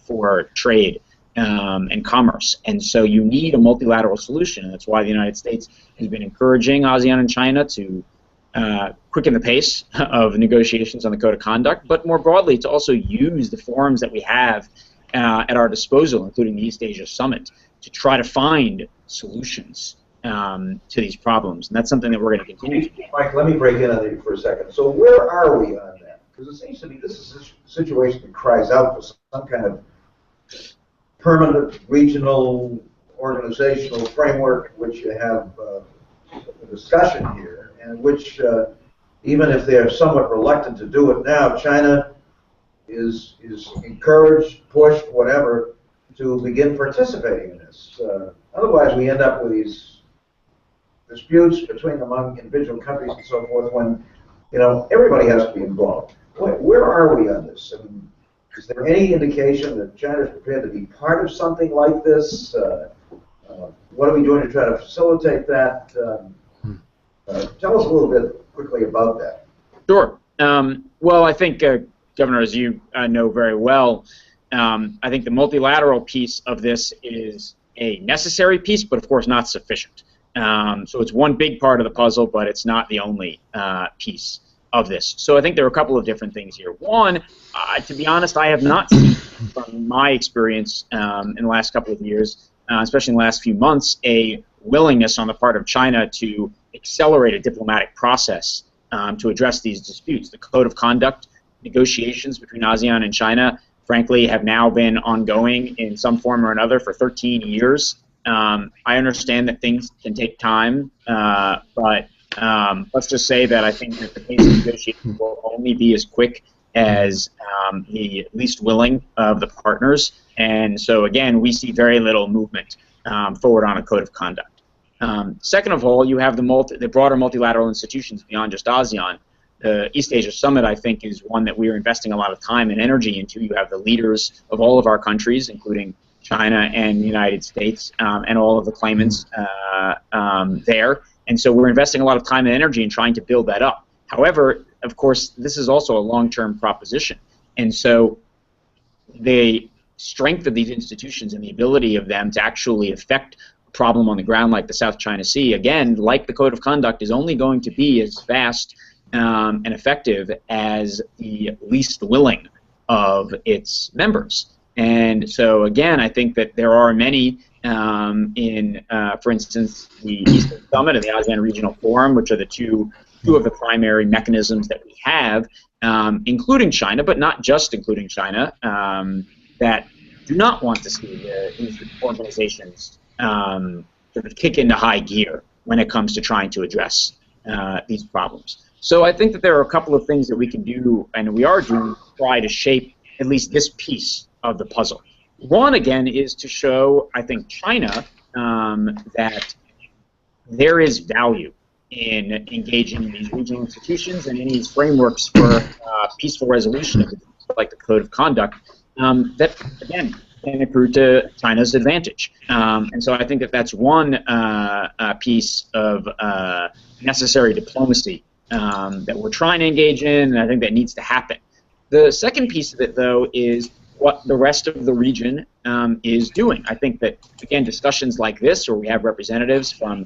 [SPEAKER 9] for trade and commerce. And so you need a multilateral solution, and that's why the United States has been encouraging ASEAN and China to quicken the pace of negotiations on the Code of Conduct, but more broadly to also use the forums that we have at our disposal, including the East Asia Summit, to try to find solutions to these problems. And that's something that we're going to continue to do.
[SPEAKER 2] Mike, let me break in on you for a second. So where are we on that? Because it seems to me this is a situation that cries out for some kind of permanent regional organizational framework, which you have a discussion here, and which, even if they're somewhat reluctant to do it now, China is encouraged, pushed, whatever, to begin participating in this. Otherwise, we end up with these disputes among individual countries and so forth when, everybody has to be involved. Where are we on this? I mean, is there any indication that China is prepared to be part of something like this? What are we doing to try to facilitate that? Tell us a little bit quickly about that.
[SPEAKER 9] Sure. Well, I think, Governor, as you know very well, I think the multilateral piece of this is a necessary piece, but of course not sufficient. So it's one big part of the puzzle, but it's not the only piece of this. So I think there are a couple of different things here. One, to be honest, I have not seen, from my experience in the last couple of years, especially in the last few months, a willingness on the part of China to accelerate a diplomatic process to address these disputes. The Code of Conduct negotiations between ASEAN and China, frankly, have now been ongoing in some form or another for 13 years. I understand that things can take time, but let's just say that I think that the pace of negotiations will only be as quick as the least willing of the partners. And so, again, we see very little movement forward on a Code of Conduct. Second of all, you have the broader multilateral institutions beyond just ASEAN. The East Asia Summit, I think, is one that we are investing a lot of time and energy into. You have the leaders of all of our countries, including China and the United States, and all of the claimants there. And so we're investing a lot of time and energy in trying to build that up. However, of course, this is also a long-term proposition. And so the strength of these institutions and the ability of them to actually affect a problem on the ground like the South China Sea, again, like the Code of Conduct, is only going to be as fast and effective as the least willing of its members. And so, again, I think that there are many for instance, the Eastern Summit and the ASEAN Regional Forum, which are the two of the primary mechanisms that we have, including China, but not just including China, that do not want to see these organizations sort of kick into high gear when it comes to trying to address these problems. So I think that there are a couple of things that we can do, and we are doing, to try to shape at least this piece of the puzzle. One, again, is to show, I think, China that there is value in engaging in these regional institutions and in these frameworks for peaceful resolution of things, like the Code of Conduct, that, again, can accrue to China's advantage. And so I think that that's one piece of necessary diplomacy that we're trying to engage in, and I think that needs to happen. The second piece of it, though, is what the rest of the region is doing. I think that, again, discussions like this, where we have representatives from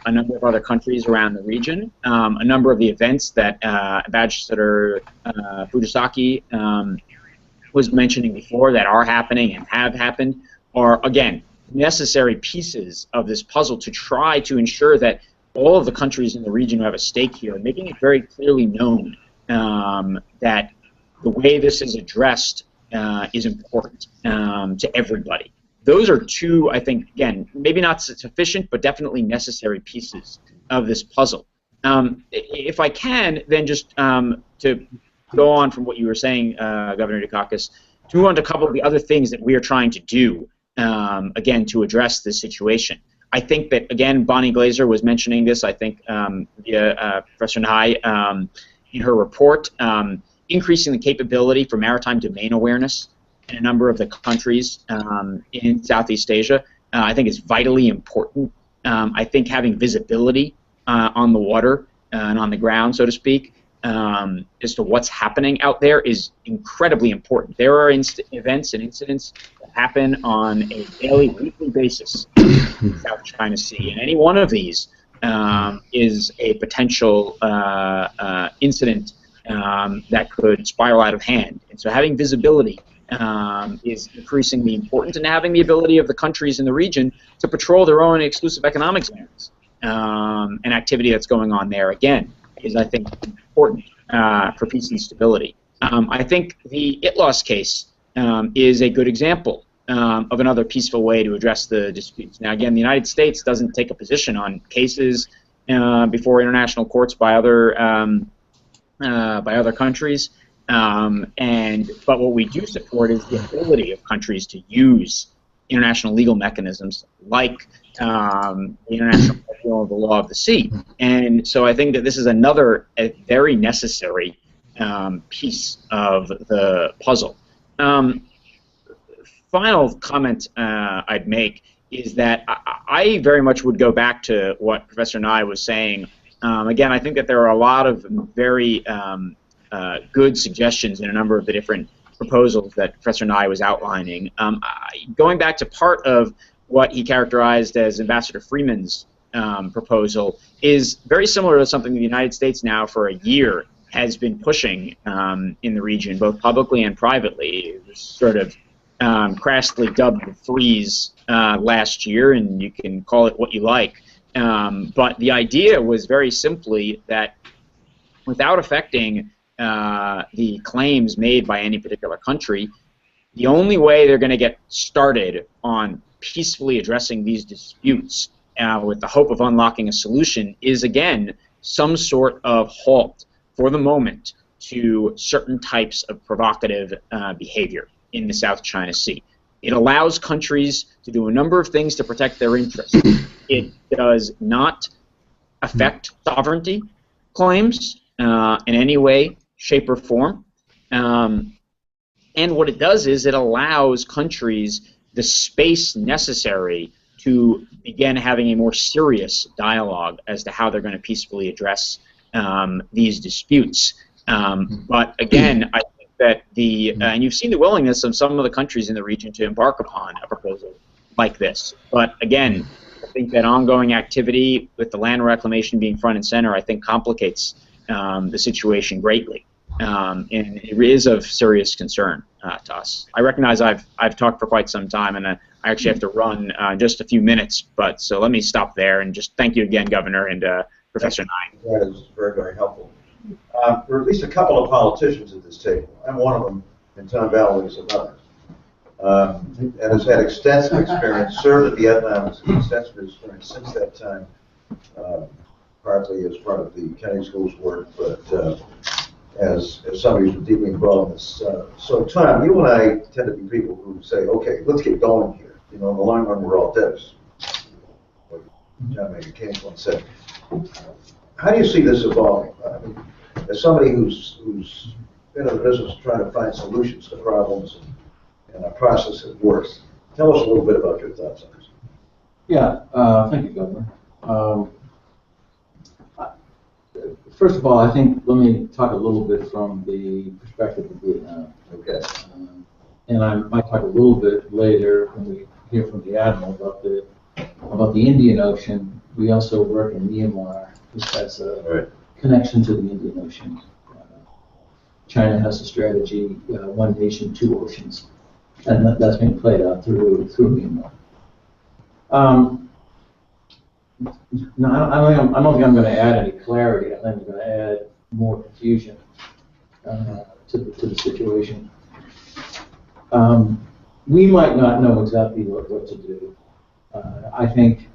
[SPEAKER 9] a number of other countries around the region, a number of the events that Ambassador Fujisaki was mentioning before that are happening and have happened, are, again, necessary pieces of this puzzle to try to ensure that all of the countries in the region who have a stake here, making it very clearly known that the way this is addressed is important to everybody. Those are two, I think, again, maybe not sufficient, but definitely necessary pieces of this puzzle. If I can, then just to go on from what you were saying, Governor Dukakis, to move on to a couple of the other things that we are trying to do, again, to address this situation. I think that, again, Bonnie Glaser was mentioning this, I think, via Professor Ngai in her report, increasing the capability for maritime domain awareness in a number of the countries in Southeast Asia, I think is vitally important. I think having visibility on the water and on the ground, so to speak, as to what's happening out there is incredibly important. There are events and incidents that happen on a daily, weekly basis in the South China Sea, and any one of these is a potential incident that could spiral out of hand. And so having visibility is increasingly important, and having the ability of the countries in the region to patrol their own exclusive economic zones and activity that's going on there, again, is, I think, important for peace and stability. I think the ITLOS case is a good example of another peaceful way to address the disputes. Now, again, the United States doesn't take a position on cases before international courts by other countries, but what we do support is the ability of countries to use international legal mechanisms like the International Tribunal of the Law of the Sea. And so I think that this is another very necessary piece of the puzzle. Final comment I'd make is that I very much would go back to what Professor Ngai was saying. Again, I think that there are a lot of very good suggestions in a number of the different proposals that Professor Ngai was outlining. Going back to part of what he characterized as Ambassador Freeman's proposal is very similar to something the United States now for a year has been pushing in the region, both publicly and privately. It was sort of crassly dubbed the freeze last year, and you can call it what you like. But the idea was very simply that without affecting the claims made by any particular country, the only way they're going to get started on peacefully addressing these disputes with the hope of unlocking a solution is, again, some sort of halt for the moment to certain types of provocative behavior in the South China Sea. It allows countries to do a number of things to protect their interests. It does not affect sovereignty claims in any way, shape, or form. And what it does is it allows countries the space necessary to begin having a more serious dialogue as to how they're going to peacefully address these disputes. But again, I think that and you've seen the willingness of some of the countries in the region to embark upon a proposal like this. But again, I think that ongoing activity with the land reclamation being front and center, I think, complicates the situation greatly. And it is of serious concern to us. I recognize I've talked for quite some time, and I actually have to run just a few minutes. But so let me stop there and just thank you again, Governor, and Professor Ngai.
[SPEAKER 2] That is very, very helpful. There are at least a couple of politicians at this table. I'm one of them, and Tom Valley is another. And has had extensive experience, served at Vietnam, has extensive experience since that time, partly as part of the Kennedy School's work, but as somebody who's deeply involved in this. So, Tom, you and I tend to be people who say, okay, let's get going here. You know, in the long run, we're all dead. What John Maynard Keynes once said. How do you see this evolving? I mean, as somebody who's been in the business trying to find solutions to problems and a process that works, tell us a little bit about your thoughts on this.
[SPEAKER 10] Yeah, thank you, Governor. First of all, I think let me talk a little bit from the perspective of Vietnam.
[SPEAKER 2] Okay.
[SPEAKER 10] And I might talk a little bit later when we hear from the Admiral about the Indian Ocean. We also work in Myanmar, which has a connection to the Indian Ocean. China has a strategy, one nation, two oceans, and that's being played out through Myanmar. I don't think I'm going to add any clarity. I think I'm going to add more confusion to the situation. We might not know exactly what to do. I think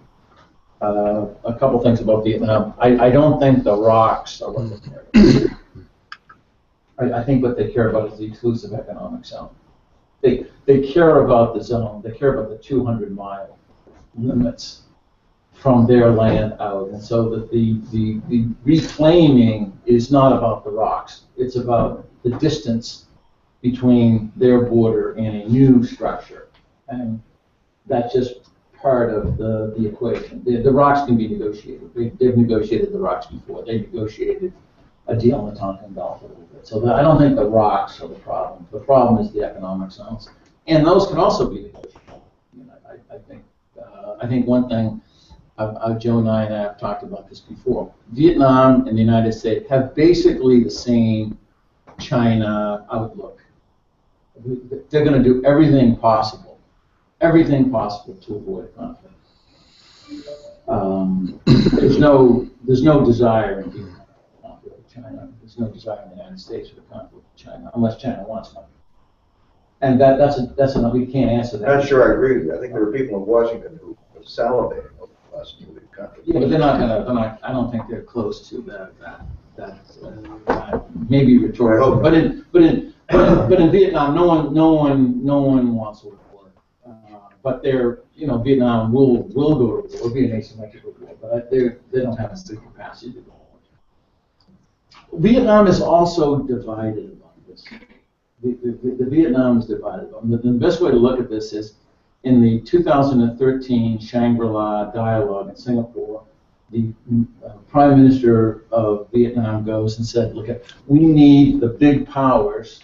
[SPEAKER 10] a couple things about Vietnam. I don't think the rocks are what they care about. I think what they care about is the exclusive economic zone. They care about the zone. They care about the 200-mile limits from their land out, and so that the reclaiming is not about the rocks. It's about the distance between their border and a new structure, and that's just part of the equation. The rocks can be negotiated. They've negotiated the rocks before. They negotiated a deal in the Tonkin Gulf a little bit. So I don't think the rocks are the problem. The problem is the economic zones, and those can also be negotiated. I think one thing, Joe and I have talked about this before. Vietnam and the United States have basically the same China outlook. They're going to do everything possible to avoid conflict. There's no desire in Vietnam for conflict with China. There's no desire in the United States for conflict with China, unless China wants one. And that's enough. We can't answer that.
[SPEAKER 2] I'm not sure I agree with you. I think there are people in Washington who are salivating over us nuclear conflict.
[SPEAKER 10] Yeah, but they're not. I don't think they're close to that. Maybe rhetorical. But in Vietnam, no one wants a war. But Vietnam will go to war, be an asymmetrical war. But they don't have the capacity to go to war. Vietnam is also divided on this. The Vietnam is divided on. The best way to look at this is in the 2013 Shangri-La dialogue in Singapore. The Prime Minister of Vietnam goes and said, look, we need the big powers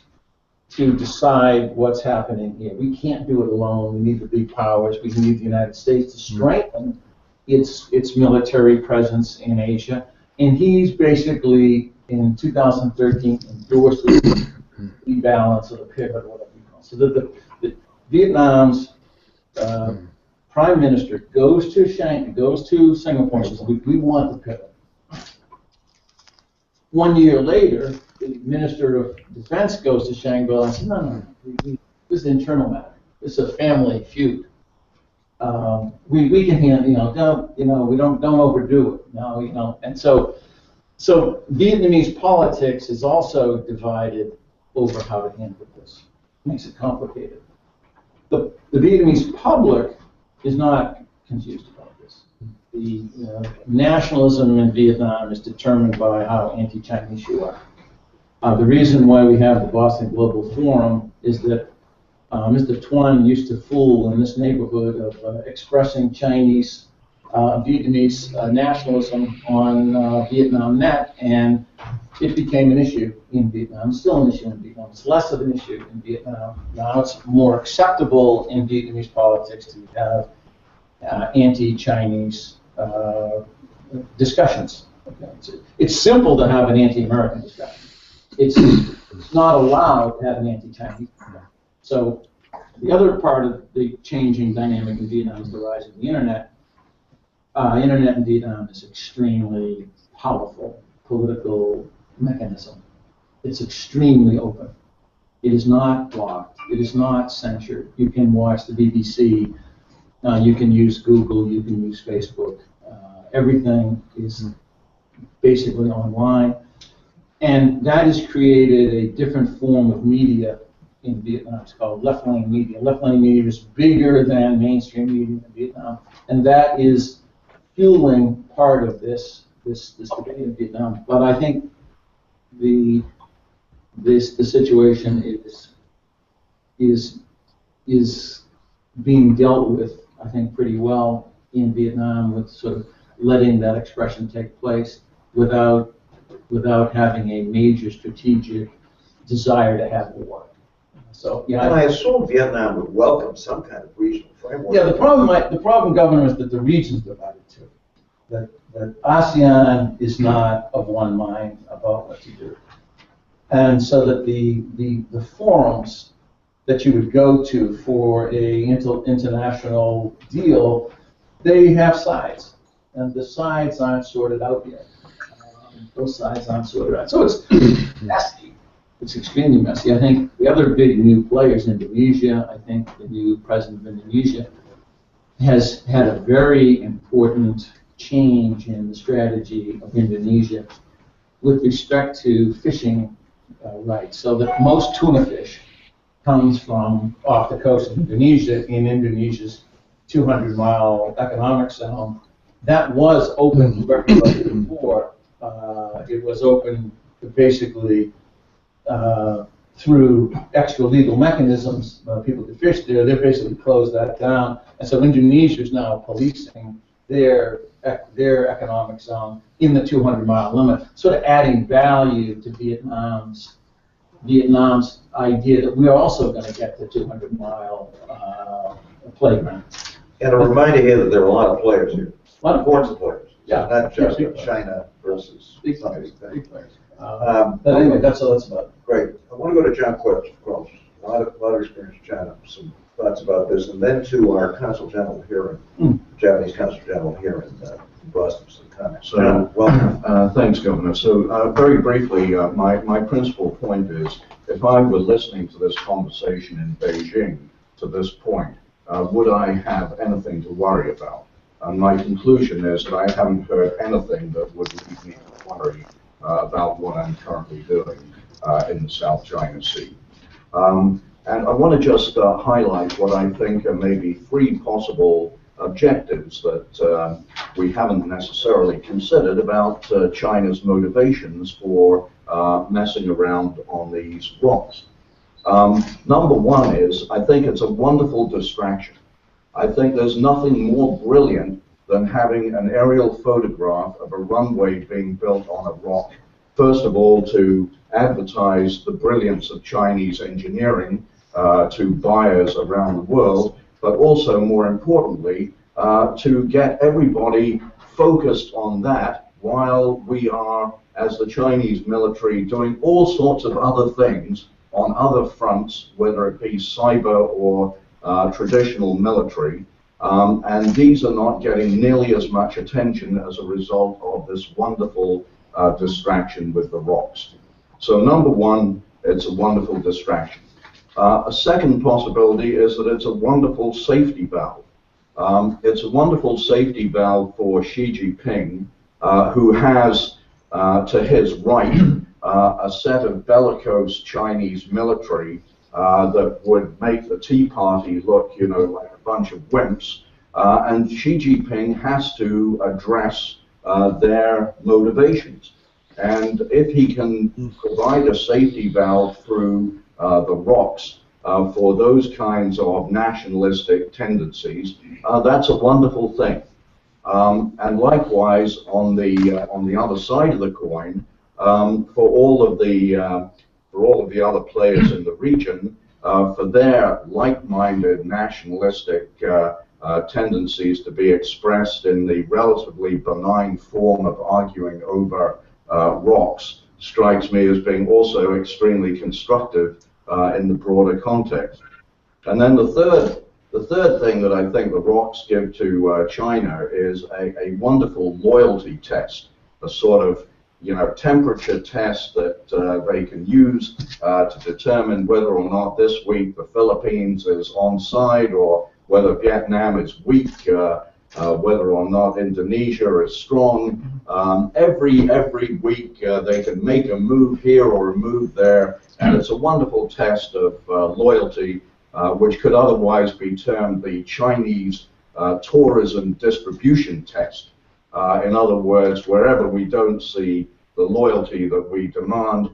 [SPEAKER 10] to decide what's happening here. We can't do it alone. We need the big powers. We need the United States to strengthen its military presence in Asia. And he's basically, in 2013, endorsed the rebalance of the pivot, or whatever you call it. So the Vietnam's Prime Minister goes to Singapore and says, we want the pivot. 1 year later, the Minister of Defense goes to Shangri-La and says, no, this is an internal matter. This is a family feud. We can handle, don't overdo it. No, and so Vietnamese politics is also divided over how to handle this. It makes it complicated. The Vietnamese public is not confused about this. The nationalism in Vietnam is determined by how anti-Chinese you are. The reason why we have the Boston Global Forum is that Mr. Tuan used to fool in this neighborhood of expressing Chinese, Vietnamese nationalism on Vietnam Net, and it became an issue in Vietnam. It's still an issue in Vietnam. It's less of an issue in Vietnam. Now it's more acceptable in Vietnamese politics to have anti-Chinese discussions. Okay. It's simple to have an anti-American discussion. It's not allowed to have an anti-Chinese. So the other part of the changing dynamic in Vietnam is the rise of the internet. Internet in Vietnam is extremely powerful political mechanism. It's extremely open. It is not blocked. It is not censored. You can watch the BBC. You can use Google. You can use Facebook. Everything is basically online. And that has created a different form of media in Vietnam. It's called left-wing media. Left-wing media is bigger than mainstream media in Vietnam. And that is fueling part of this debate in Vietnam. But I think the situation is being dealt with, I think, pretty well in Vietnam, with sort of letting that expression take place without having a major strategic desire to have war. So yeah.
[SPEAKER 2] And I assume Vietnam would welcome some kind of regional framework.
[SPEAKER 10] Yeah, the problem, Governor, is that the region's divided too. That ASEAN is not of one mind about what to do, and so that the forums that you would go to for a international deal, they have sides, and the sides aren't sorted out yet. Those sides aren't sorted out, so it's messy. it's extremely messy. I think the other big new players, Indonesia, I think the new president of Indonesia has had a very important change in the strategy of Indonesia with respect to fishing rights. So that most tuna fish comes from off the coast of Indonesia in Indonesia's 200-mile economic zone. That was open to everybody before. It was open basically through extra legal mechanisms. People could fish there. They basically closed that down, and so Indonesia is now policing their economic zone in the 200-mile limit, sort of adding value to Vietnam's idea that we are also going to get the 200-mile playground.
[SPEAKER 2] And a reminder here that there are a lot of players here.
[SPEAKER 10] A lot of
[SPEAKER 2] important players.
[SPEAKER 10] Yeah.
[SPEAKER 2] Not just
[SPEAKER 10] Yeah, big
[SPEAKER 2] China versus
[SPEAKER 10] Big
[SPEAKER 2] some
[SPEAKER 10] players,
[SPEAKER 2] big
[SPEAKER 10] big
[SPEAKER 2] things.
[SPEAKER 10] players. But anyway, that's about it.
[SPEAKER 2] Great. I want to go to John Quelch, of course. A lot of experience in China, some thoughts about this, and then to our Consul General here, Japanese Consul General here in Boston, some comments.
[SPEAKER 7] So,
[SPEAKER 2] welcome.
[SPEAKER 7] Thanks, Governor. So, very briefly, my principal point is, if I were listening to this conversation in Beijing to this point, would I have anything to worry about? My conclusion is that I haven't heard anything that would lead me to worry about what I'm currently doing in the South China Sea. And I want to just highlight what I think are maybe three possible objectives that we haven't necessarily considered about China's motivations for messing around on these rocks. Number one is, I think it's a wonderful distraction. I think there's nothing more brilliant than having an aerial photograph of a runway being built on a rock. First of all, to advertise the brilliance of Chinese engineering to buyers around the world, but also, more importantly, to get everybody focused on that while we are, as the Chinese military, doing all sorts of other things on other fronts, whether it be cyber or traditional military, and these are not getting nearly as much attention as a result of this wonderful distraction with the rocks. So number one, it's a wonderful distraction. A second possibility is that it's a wonderful safety valve. It's a wonderful safety valve for Xi Jinping, who has, to his right, a set of bellicose Chinese military that would make the Tea Party look, you know, like a bunch of wimps. And Xi Jinping has to address their motivations. And if he can provide a safety valve through the rocks for those kinds of nationalistic tendencies, that's a wonderful thing. And likewise, on the other side of the coin, for all of the other players in the region, for their like-minded nationalistic tendencies to be expressed in the relatively benign form of arguing over rocks, strikes me as being also extremely constructive in the broader context. And then the third thing that I think the rocks give to China is a wonderful loyalty test, a sort of, you know, temperature test that they can use to determine whether or not this week the Philippines is on side, or whether Vietnam is weak, whether or not Indonesia is strong. Every week they can make a move here or a move there, and it's a wonderful test of loyalty, which could otherwise be termed the Chinese tourism distribution test. In other words, wherever we don't see the loyalty that we demand,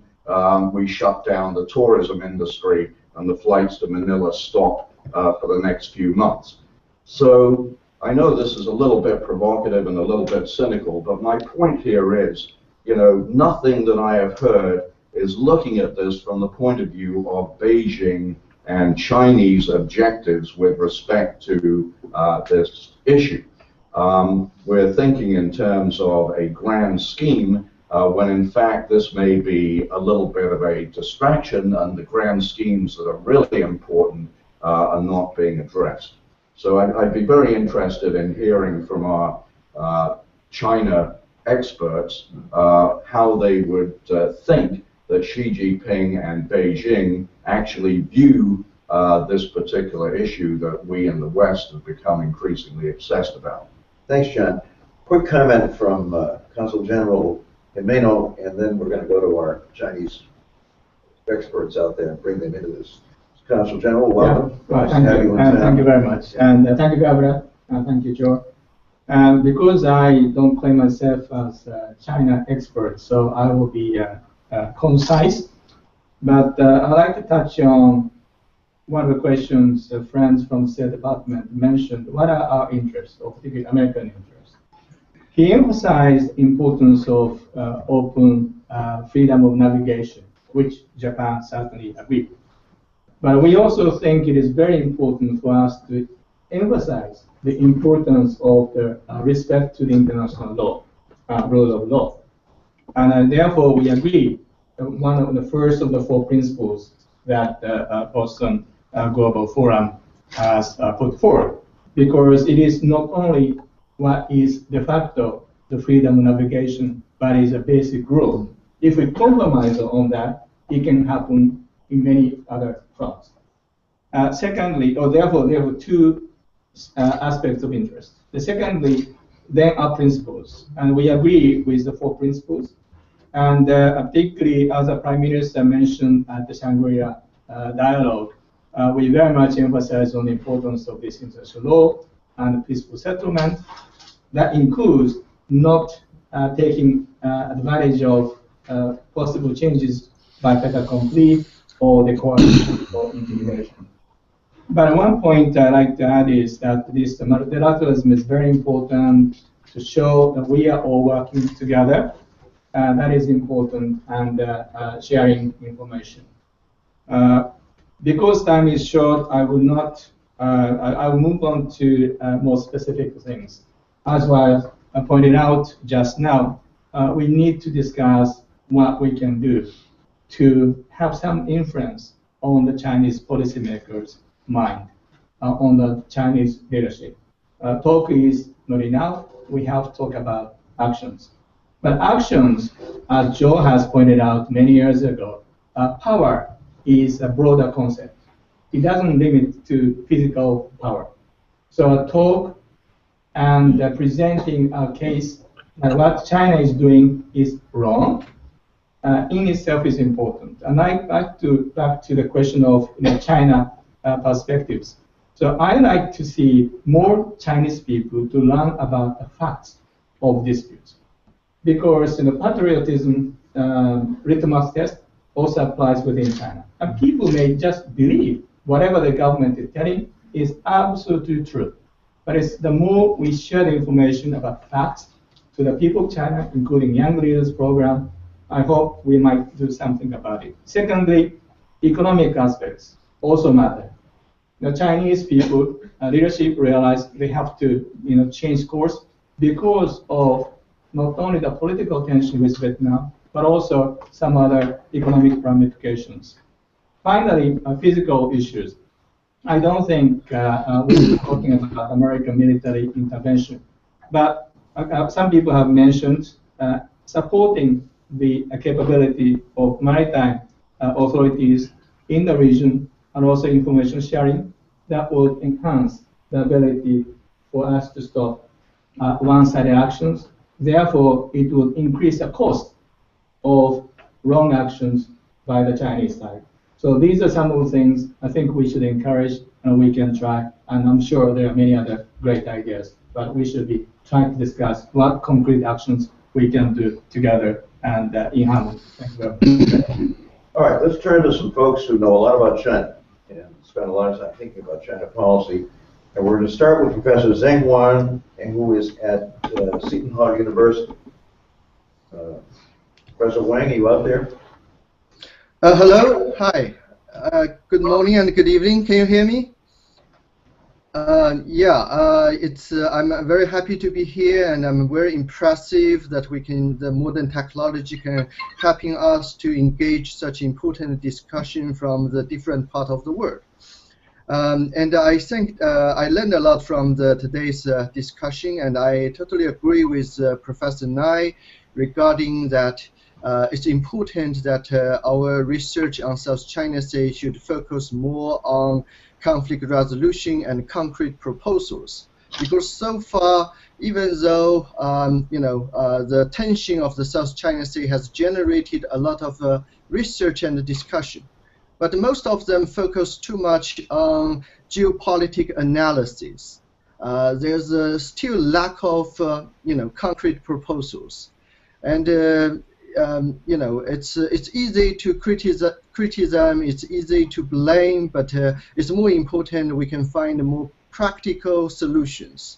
[SPEAKER 7] we shut down the tourism industry and the flights to Manila stop for the next few months. So I know this is a little bit provocative and a little bit cynical, but my point here is, you know, nothing that I have heard is looking at this from the point of view of Beijing and Chinese objectives with respect to this issue. We're thinking in terms of a grand scheme, when in fact this may be a little bit of a distraction, and the grand schemes that are really important are not being addressed. So I'd be very interested in hearing from our China experts how they would think that Xi Jinping and Beijing actually view this particular issue that we in the West have become increasingly obsessed about.
[SPEAKER 2] Thanks, John. Quick comment from Consul General Jimeno, and then we're going to go to our Chinese experts out there and bring them into this. Consul General, welcome.
[SPEAKER 11] Yeah, right,
[SPEAKER 2] Nice to have you on
[SPEAKER 11] thank you very much. And thank you, Gabriel. And thank you, Joe. And because I don't claim myself as a China expert, so I will be concise. But I'd like to touch on one of the questions friends from the State Department mentioned. What are our interests, or particularly American interests? He emphasized the importance of open freedom of navigation, which Japan certainly agreed. But we also think it is very important for us to emphasize the importance of the respect to the international law, rule of law. And therefore, we agree one of the first of the four principles that Boston Global Forum has put forward, because it is not only what is de facto the freedom of navigation, but is a basic rule. If we compromise on that, it can happen in many other fronts. Secondly, or therefore, there are two aspects of interest. The secondly, there are principles, and we agree with the four principles. And particularly, as the Prime Minister mentioned at the Shangri-La dialogue, we very much emphasize on the importance of this international law and peaceful settlement. That includes not taking advantage of possible changes by fait accompli or the coalition or intimidation. But one point I'd like to add is that this multilateralism is very important to show that we are all working together. That is important, and sharing information. Because time is short, I will not. I will move on to more specific things. As I pointed out just now, we need to discuss what we can do to have some influence on the Chinese policymakers' mind, on the Chinese leadership. Talk is not enough. We have to talk about actions. But actions, as Joe has pointed out many years ago, power is a broader concept. It doesn't limit to physical power. So a talk and presenting a case that what China is doing is wrong in itself is important. And I'd like to back to the question of China perspectives. So I'd like to see more Chinese people to learn about the facts of disputes. Because patriotism litmus test also applies within China. And people may just believe whatever the government is telling is absolutely true. But it's the more we share the information about facts to the people of China, including Young Leaders Program, I hope we might do something about it. Secondly, economic aspects also matter. The Chinese people, leadership realize they have to change course because of not only the political tension with Vietnam, but also some other economic ramifications. Finally, physical issues. I don't think we're talking about American military intervention, but some people have mentioned supporting the capability of maritime authorities in the region and also information sharing that will enhance the ability for us to stop one-sided actions. Therefore, it will increase the cost of wrong actions by the Chinese side. So these are some of the things I think we should encourage and we can try. And I'm sure there are many other great ideas, but we should be trying to discuss what concrete actions we can do together and in harmony. Thank you very much.
[SPEAKER 2] All right, let's turn to some folks who know a lot about China and spend a lot of time thinking about China policy. And we're going to start with Professor Zheng Wan, who is at Seton Hall University. Professor Wang, are you out there?
[SPEAKER 12] Hello, hi. Good morning and good evening. Can you hear me? I'm very happy to be here, and I'm very impressive that the modern technology can helping us to engage such important discussion from the different part of the world. And I think I learned a lot from today's discussion, and I totally agree with Professor Nai regarding that it's important that our research on South China Sea should focus more on conflict resolution and concrete proposals. Because so far, even though the tension of the South China Sea has generated a lot of research and discussion, but most of them focus too much on geopolitical analysis. There's still lack of concrete proposals, and it's easy to criticize, it's easy to blame, but it's more important we can find more practical solutions.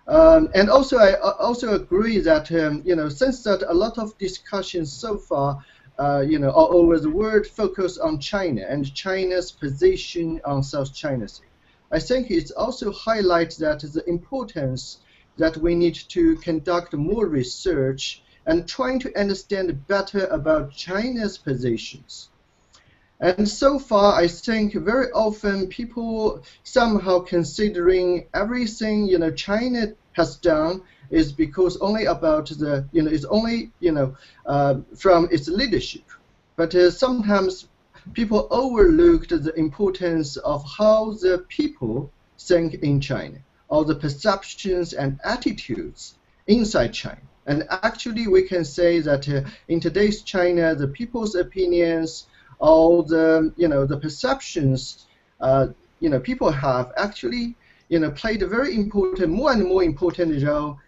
[SPEAKER 12] And also, I also agree that since that a lot of discussions so far, all over the world focus on China and China's position on South China Sea, I think it also highlights that the importance that we need to conduct more research and trying to understand better about China's positions. And so far, I think very often people somehow considering everything China has done is because only about the it's only from its leadership. But sometimes people overlooked the importance of how the people think in China, or the perceptions and attitudes inside China. And actually, we can say that in today's China, the people's opinions, all the perceptions people have actually played a very important, more and more important role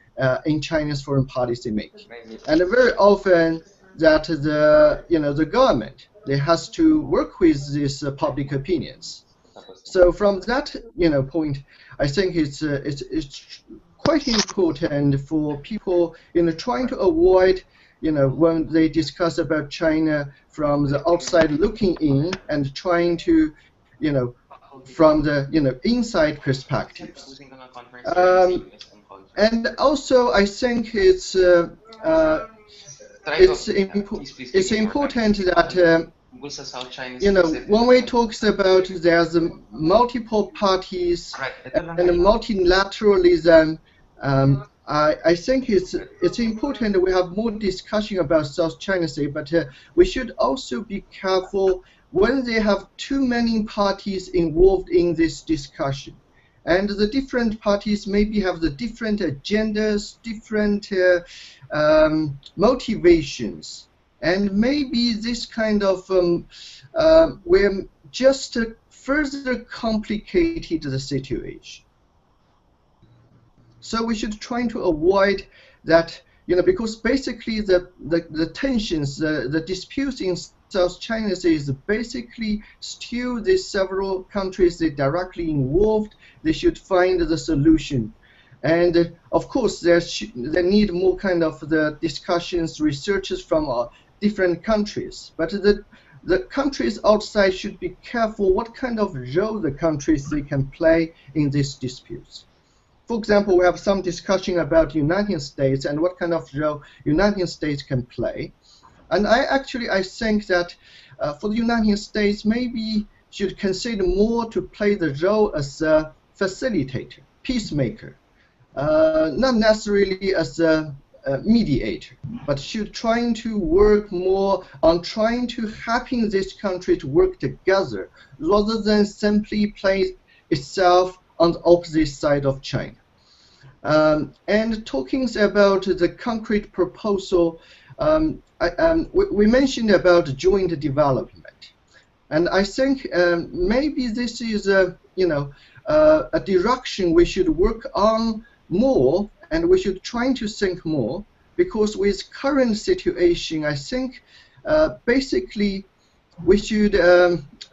[SPEAKER 12] in China's foreign policy making. And very often that the government, they has to work with these public opinions. So from that point, I think it's quite important for people trying to avoid when they discuss about China from the outside looking in and trying to from the inside perspectives. And also I think it's important that when we talk about there's multiple parties and multilateralism, I think it's important we have more discussion about South China Sea, but we should also be careful when they have too many parties involved in this discussion. And the different parties maybe have the different agendas, different motivations. And maybe this kind of will just further complicated the situation. So we should try to avoid that, because basically the tensions, the disputes in South China Sea is basically still these several countries they directly involved. They should find the solution, and of course they need more kind of the discussions, researches from different countries. But the countries outside should be careful what kind of role the countries they can play in these disputes. For example, we have some discussion about United States and what kind of role United States can play. And I think that for the United States, maybe should consider more to play the role as a facilitator, peacemaker, not necessarily as a mediator, but should trying to work more on trying to helping this country to work together rather than simply place itself on the opposite side of China. And talking about the concrete proposal, we mentioned about joint development, and I think maybe this is a direction we should work on more, and we should try to think more, because with current situation, I think basically we should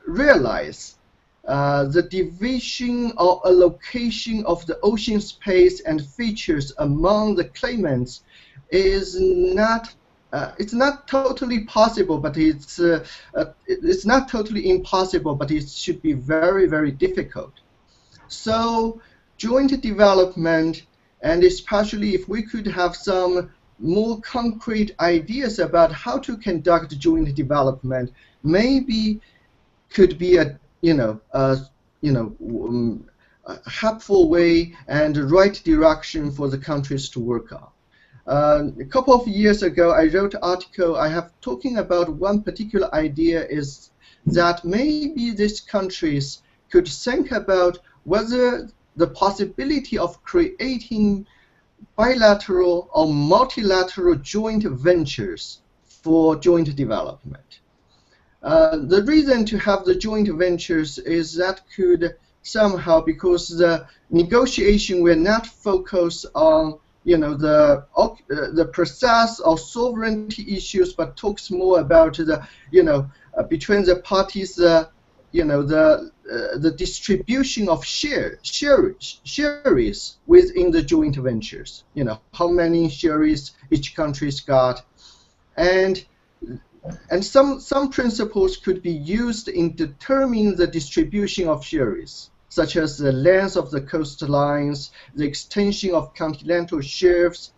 [SPEAKER 12] realize the division or allocation of the ocean space and features among the claimants is not it's not totally possible, but it's not totally impossible, but it should be very, very difficult. So joint development, and especially if we could have some more concrete ideas about how to conduct joint development, maybe could be a helpful way and the right direction for the countries to work on. A couple of years ago, I wrote an article. I have talking about one particular idea is that maybe these countries could think about whether the possibility of creating bilateral or multilateral joint ventures for joint development. The reason to have the joint ventures is that could somehow, because the negotiation will not focus on the process of sovereignty issues, but talks more about the between the parties the distribution of shares within the joint ventures. How many shares each country's got, and some principles could be used in determining the distribution of shares, such as the length of the coastlines, the extension of continental shelves,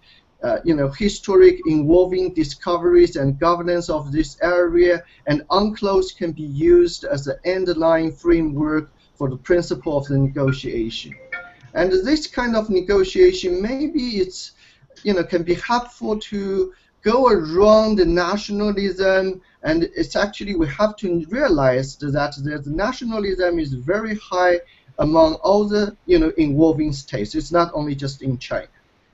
[SPEAKER 12] historic involving discoveries and governance of this area, and UNCLOS can be used as the underlying framework for the principle of the negotiation. And this kind of negotiation, maybe it's, can be helpful to go around the nationalism, and it's actually, we have to realize that the nationalism is very high among all the involving states. It's not only just in China.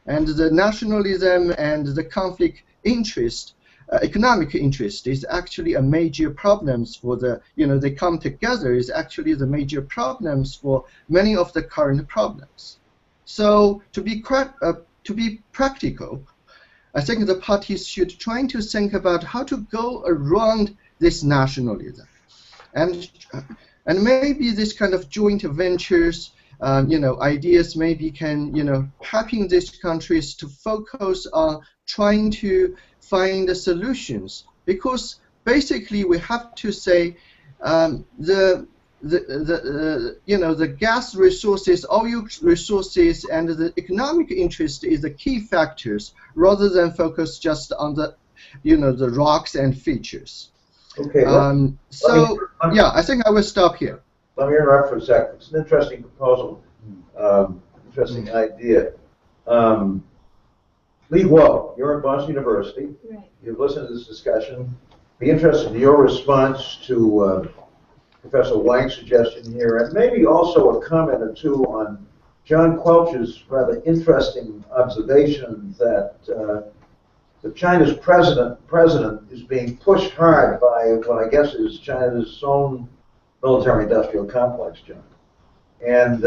[SPEAKER 12] And the nationalism and the conflict interest, economic interest, is actually a major problems for the, they come together, is actually the major problems for many of the current problems. So to be practical, I think the parties should try to think about how to go around this nationalism. And maybe this kind of joint ventures, ideas maybe can, helping these countries to focus on trying to find the solutions. Because basically we have to say the gas resources, oil resources, and the economic interest is the key factors, rather than focus just on the, the rocks and features.
[SPEAKER 2] Okay.
[SPEAKER 12] Yeah, I think I will stop here.
[SPEAKER 2] Let me interrupt for a second. It's an interesting proposal, interesting idea. Li Guo, you're at Boston University.
[SPEAKER 13] Right.
[SPEAKER 2] You've listened to this discussion. Be interested in your response to Professor Wang's suggestion here, and maybe also a comment or two on John Quelch's rather interesting observation that China's president is being pushed hard by what I guess is China's own military-industrial complex, John, and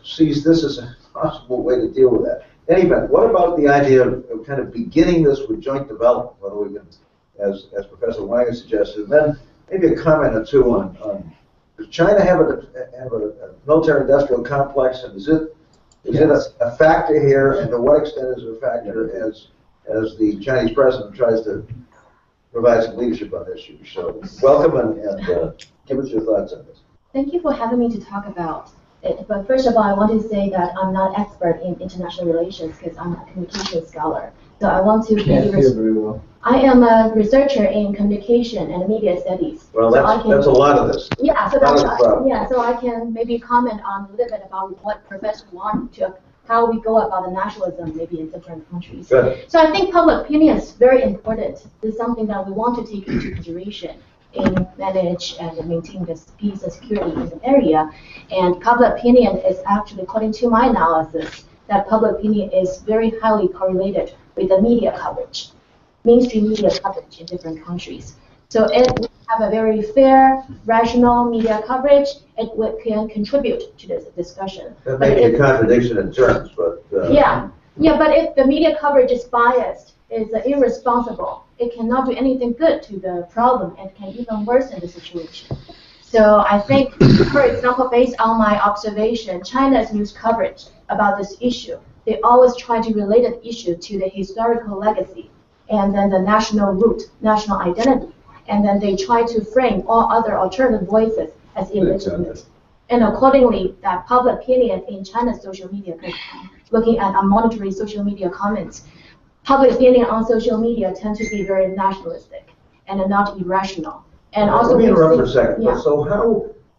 [SPEAKER 2] sees this as a possible way to deal with that. In any event, what about the idea of kind of beginning this with joint development, whether we can, as Professor Wang has suggested, and then maybe a comment or two on does China have a military-industrial complex, and is it a factor here, and to what extent is it a factor as the Chinese president tries to provide some leadership on this issue? So welcome, and give us your thoughts on this.
[SPEAKER 13] Thank you for having me to talk about it. But first of all, I want to say that I'm not expert in international relations because I'm a communication scholar. So I want to I am a researcher in communication and media studies.
[SPEAKER 2] Well, that's a lot of this.
[SPEAKER 13] Yeah, so so I can maybe comment on a little bit about what Professor Wang took, how we go about the nationalism maybe in different countries.
[SPEAKER 2] Good.
[SPEAKER 13] So I think public opinion is very important. This is something that we want to take into consideration in manage and maintain the peace and security in the area. And public opinion is actually, according to my analysis, that public opinion is very highly correlated with the media coverage, mainstream media coverage in different countries. So if we have a very fair, rational media coverage, it can contribute to this discussion.
[SPEAKER 2] That may be a contradiction in terms, but...
[SPEAKER 13] Yeah, but if the media coverage is biased, is irresponsible, it cannot do anything good to the problem and can even worsen the situation. So I think, for example, based on my observation, China's news coverage about this issue, they always try to relate the issue to the historical legacy and then the national root, national identity. And then they try to frame all other alternative voices as illegitimate. And accordingly, that public opinion in China's social media, looking at monitoring social media comments, public opinion on social media tend to be very nationalistic and not irrational. And also,
[SPEAKER 2] let me interrupt for a second.
[SPEAKER 13] Yeah.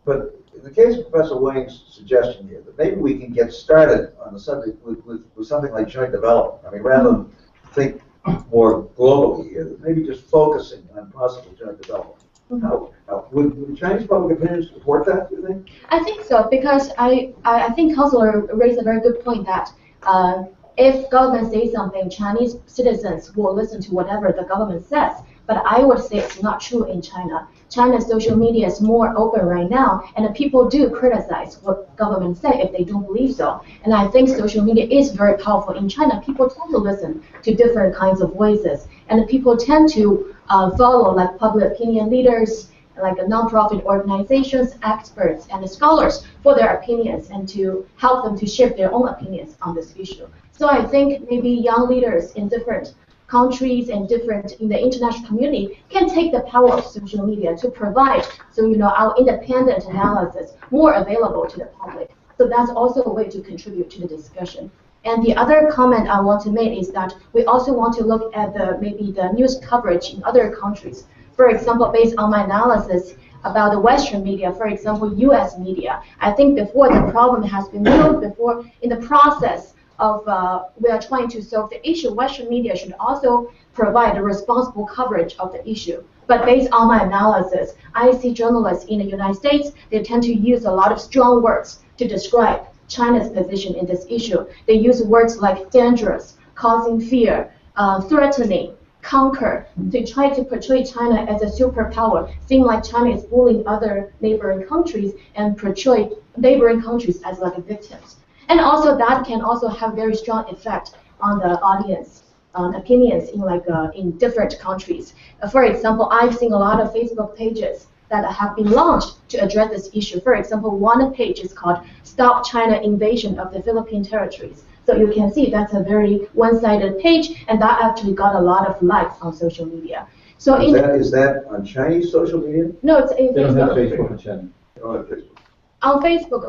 [SPEAKER 2] But in the case of Professor Wang's suggestion here, that maybe we can get started on the subject with something like joint development. I mean, rather than think more globally here, maybe just focusing on possible joint development. Would the Chinese public opinion support that, do you think?
[SPEAKER 13] I think so, because I think Councillor raised a very good point that if government says something, Chinese citizens will listen to whatever the government says. But I would say it's not true in China. China's social media is more open right now, and the people do criticize what government say if they don't believe so. And I think social media is very powerful in China. People tend to listen to different kinds of voices, and the people tend to follow like public opinion leaders, like non-profit organizations, experts, and scholars for their opinions and to help them to shape their own opinions on this issue. So I think maybe young leaders in different countries and different in the international community can take the power of social media to provide, so our independent analysis more available to the public. So that's also a way to contribute to the discussion. And the other comment I want to make is that we also want to look at maybe the news coverage in other countries. For example, based on my analysis about the Western media, for example, U.S. media, I think before the problem has been solved, before in the process of we are trying to solve the issue, Western media should also provide a responsible coverage of the issue. But based on my analysis, I see journalists in the United States, they tend to use a lot of strong words to describe China's position in this issue. They use words like dangerous, causing fear, threatening, conquer, to try to portray China as a superpower, seem like China is bullying other neighboring countries and portray neighboring countries as like victims. And also that can also have very strong effect on the audience opinions in different countries. For example, I've seen a lot of Facebook pages that have been launched to address this issue. For example, one page is called Stop China Invasion of the Philippine Territories. So you can see that's a very one-sided page, and that actually got a lot of likes on social media. So
[SPEAKER 2] is that on Chinese social media?
[SPEAKER 13] No, it's in
[SPEAKER 10] They don't have
[SPEAKER 13] Facebook.
[SPEAKER 10] Facebook in China.
[SPEAKER 2] They don't have Facebook.
[SPEAKER 13] On Facebook,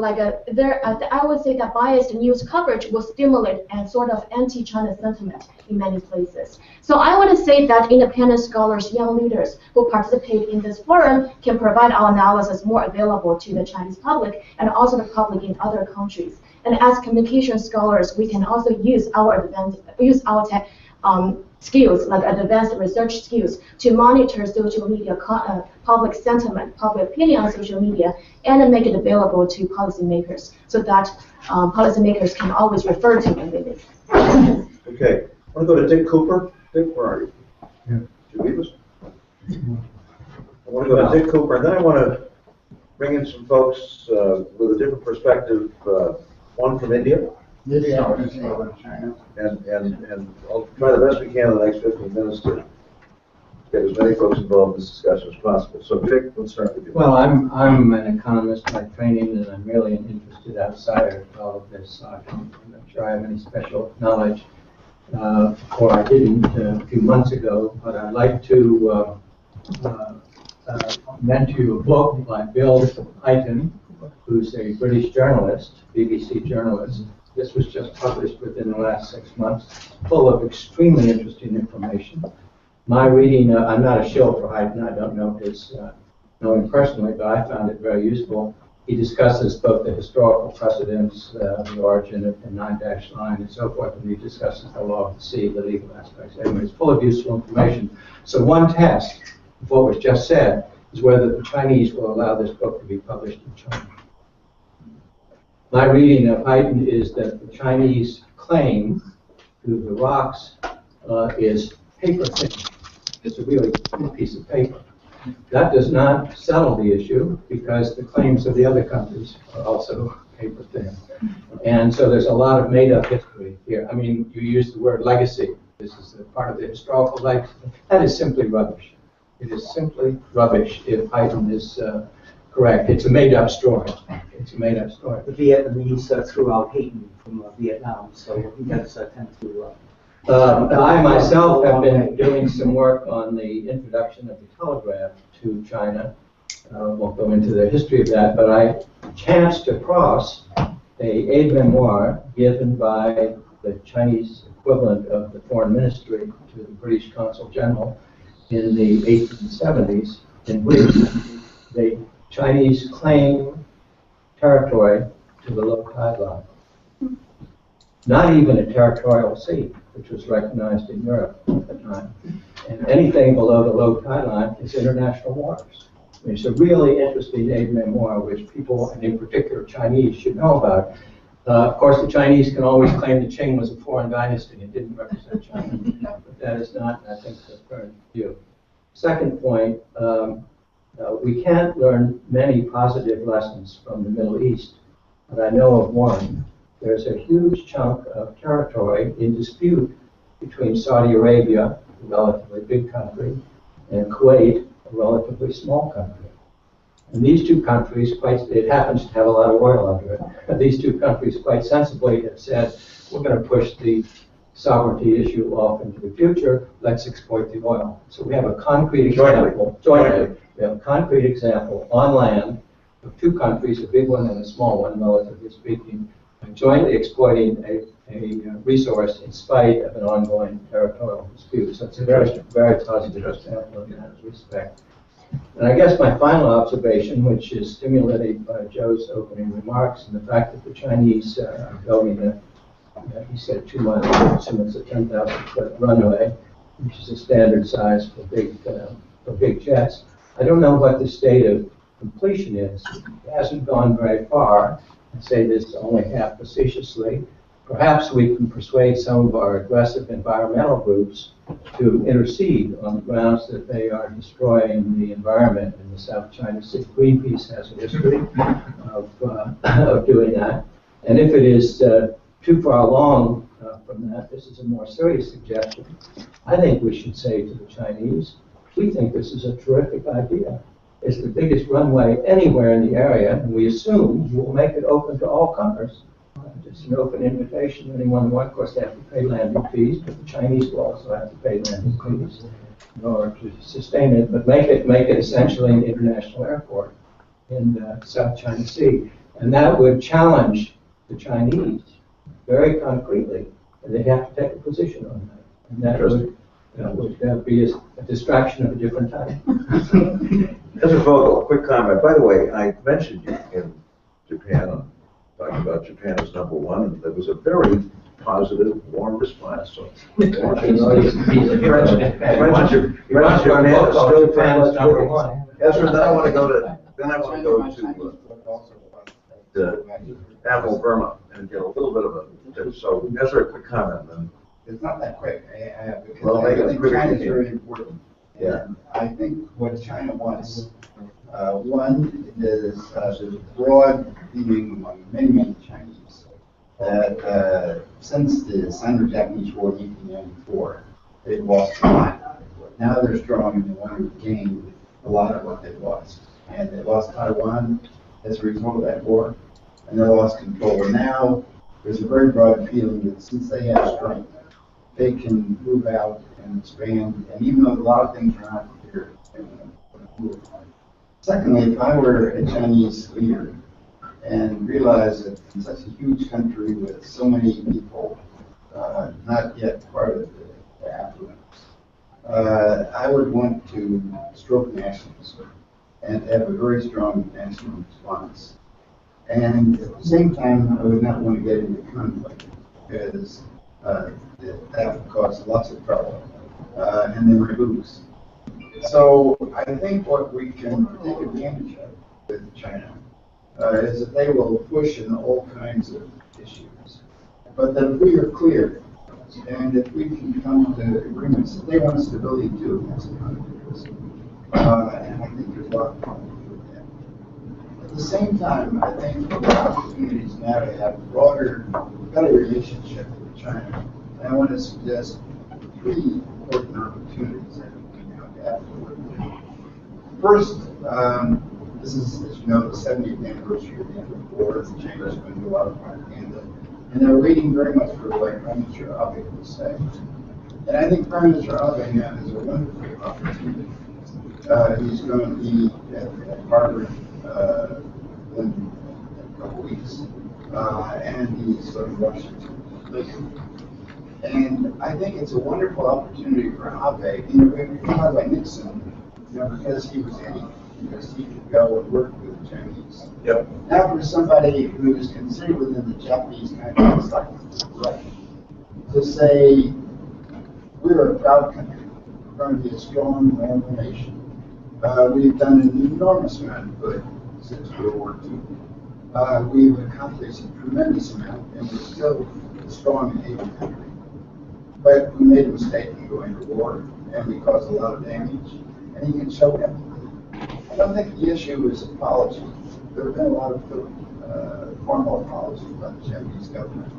[SPEAKER 13] I would say that biased news coverage will stimulate and sort of anti-China sentiment in many places. So I would say that independent scholars, young leaders who participate in this forum can provide our analysis more available to the Chinese public and also the public in other countries. And as communication scholars, we can also use our skills, like advanced research skills, to monitor social media public sentiment, public opinion on social media, and make it available to policymakers so that policymakers can always refer to them with it.
[SPEAKER 2] Okay, I want to go to Dick Cooper. Dick, where are you? Yeah. Did you leave us? I want to go to Dick Cooper, and then I want to bring in some folks with a different perspective, one from India. And I'll try the best we can in the next 15 minutes to get as many folks involved in this discussion as possible. So, Dick, let's start with you.
[SPEAKER 4] Well, I'm an economist by training, and I'm really an interested outsider to all of this. I'm not sure I have any special knowledge, or I didn't a few months ago. But I'd like to mention you a book by Bill Eiton, who's a British journalist, BBC journalist. This was just published within the last 6 months, full of extremely interesting information. My reading, I'm not a shill for Hayden, I don't know him personally, but I found it very useful. He discusses both the historical precedents, the origin of the 9-dash line and so forth, and he discusses the law of the sea, the legal aspects. Anyway, it's full of useful information. So one test of what was just said is whether the Chinese will allow this book to be published in China. My reading of Hayden is that the Chinese claim to the rocks is paper thin. It's a really thin piece of paper. That does not settle the issue because the claims of the other countries are also paper thin. And so there's a lot of made-up history here. I mean, you use the word legacy. This is a part of the historical legacy. That is simply rubbish. It is simply rubbish if Hayden is correct. It's a made-up story. It's a made-up story.
[SPEAKER 14] The Vietnamese threw out Hayden from Vietnam, so he does tend to...
[SPEAKER 4] I myself have been doing some work on the introduction of the telegraph to China. Won't go into the history of that, but I chanced across a aide-memoire given by the Chinese equivalent of the Foreign Ministry to the British Consul General in the 1870s, in which the Chinese claim territory to the low tide line. Not even a territorial sea. which was recognized in Europe at the time. And anything below the low tide line is international waters. I mean, it's a really interesting aide-memoire which people, and in particular Chinese, should know about. Of course, the Chinese can always claim that Qing was a foreign dynasty and didn't represent China, but that is not, I think, the current view. Second point, we can't learn many positive lessons from the Middle East, but I know of one. There's a huge chunk of territory in dispute between Saudi Arabia, a relatively big country, and Kuwait, a relatively small country. And these two countries, it happens to have a lot of oil under it, these two countries quite sensibly have said, we're going to push the sovereignty issue off into the future, let's exploit the oil. So we have a concrete example, jointly, we have a concrete example on land of two countries, a big one and a small one, relatively speaking, jointly exploiting a resource in spite of an ongoing territorial dispute. So it's a very, very positive example in that respect. And I guess my final observation, which is stimulated by Joe's opening remarks, and the fact that the Chinese are building he said 2 miles, so it's a 10,000-foot runway, which is a standard size for big jets. I don't know what the state of completion is. It hasn't gone very far. I say this only half facetiously. Perhaps we can persuade some of our aggressive environmental groups to intercede on the grounds that they are destroying the environment in the South China Sea. Greenpeace has a history of doing that. And if it is too far along from that, this is a more serious suggestion. I think we should say to the Chinese, we think this is a terrific idea. It's the biggest runway anywhere in the area, and we assume you will make it open to all comers. It's an open invitation. Anyone who wants, of course, they have to pay landing fees, but the Chinese will also have to pay landing fees in order to sustain it. But make it essentially an international airport in the South China Sea, and that would challenge the Chinese very concretely, and they'd have to take a position on that, and that would be a distraction of a different type.
[SPEAKER 2] Mr. Vogel, quick comment. By the way, I mentioned you in Japan, talking about Japan as #1, and there was a very positive, warm response. So, Ezra, then I want to go to Admiral Burma and get a little bit of a. So, Ezra, a quick comment then.
[SPEAKER 15] It's not that quick. Because
[SPEAKER 2] Well,
[SPEAKER 15] I think China is very important.
[SPEAKER 2] Yeah.
[SPEAKER 15] And I think what China wants, one is there's a broad feeling among many Chinese that since the Sino-Japanese War in 1894, they've lost a lot. Now they're strong and they want to regain a lot of what they've lost. And they lost Taiwan as a result of that war, and they lost control. And now there's a very broad feeling that since they have strength, they can move out and expand, and even though a lot of things are not here, they want to move. Secondly, if I were a Chinese leader and realized that in such a huge country with so many people not yet part of the affluence, I would want to stroke nationalism and have a very strong national response. And at the same time, I would not want to get into conflict because that would cause lots of trouble, and then we lose. So I think what we can take advantage of with China is that they will push in all kinds of issues. But that we are clear, and if we can come to agreements that they want stability too, that's a conflict. And I think there's a lot of problems with that. At the same time, I think there are opportunities now to have a broader, better relationship with China. And I want to suggest 3 important opportunities that we now have. First, this is, as you know, the 70th anniversary of the end of the war. The Chinese going to do a lot of propaganda, and they're waiting very much for what Prime Minister Abe to say. And I think Prime Minister Abe now has a wonderful opportunity. He's going to be at Harvard in a couple weeks, and he's going to Washington. And I think it's a wonderful opportunity for Abe, kind of like Nixon, because he was in, because he could go and work with the Chinese.
[SPEAKER 2] Yep.
[SPEAKER 15] Now for somebody who is considered within the Japanese kind of like right, to say, we're a proud country. We're going to be a strong land nation. We've done an enormous amount of good since World War II. We've accomplished a tremendous amount, and we're still a strong and able country. But we made a mistake in going to war, and we caused a lot of damage, and you can show empathy. I don't think the issue is apology. There have been a lot of formal apologies by the Japanese government.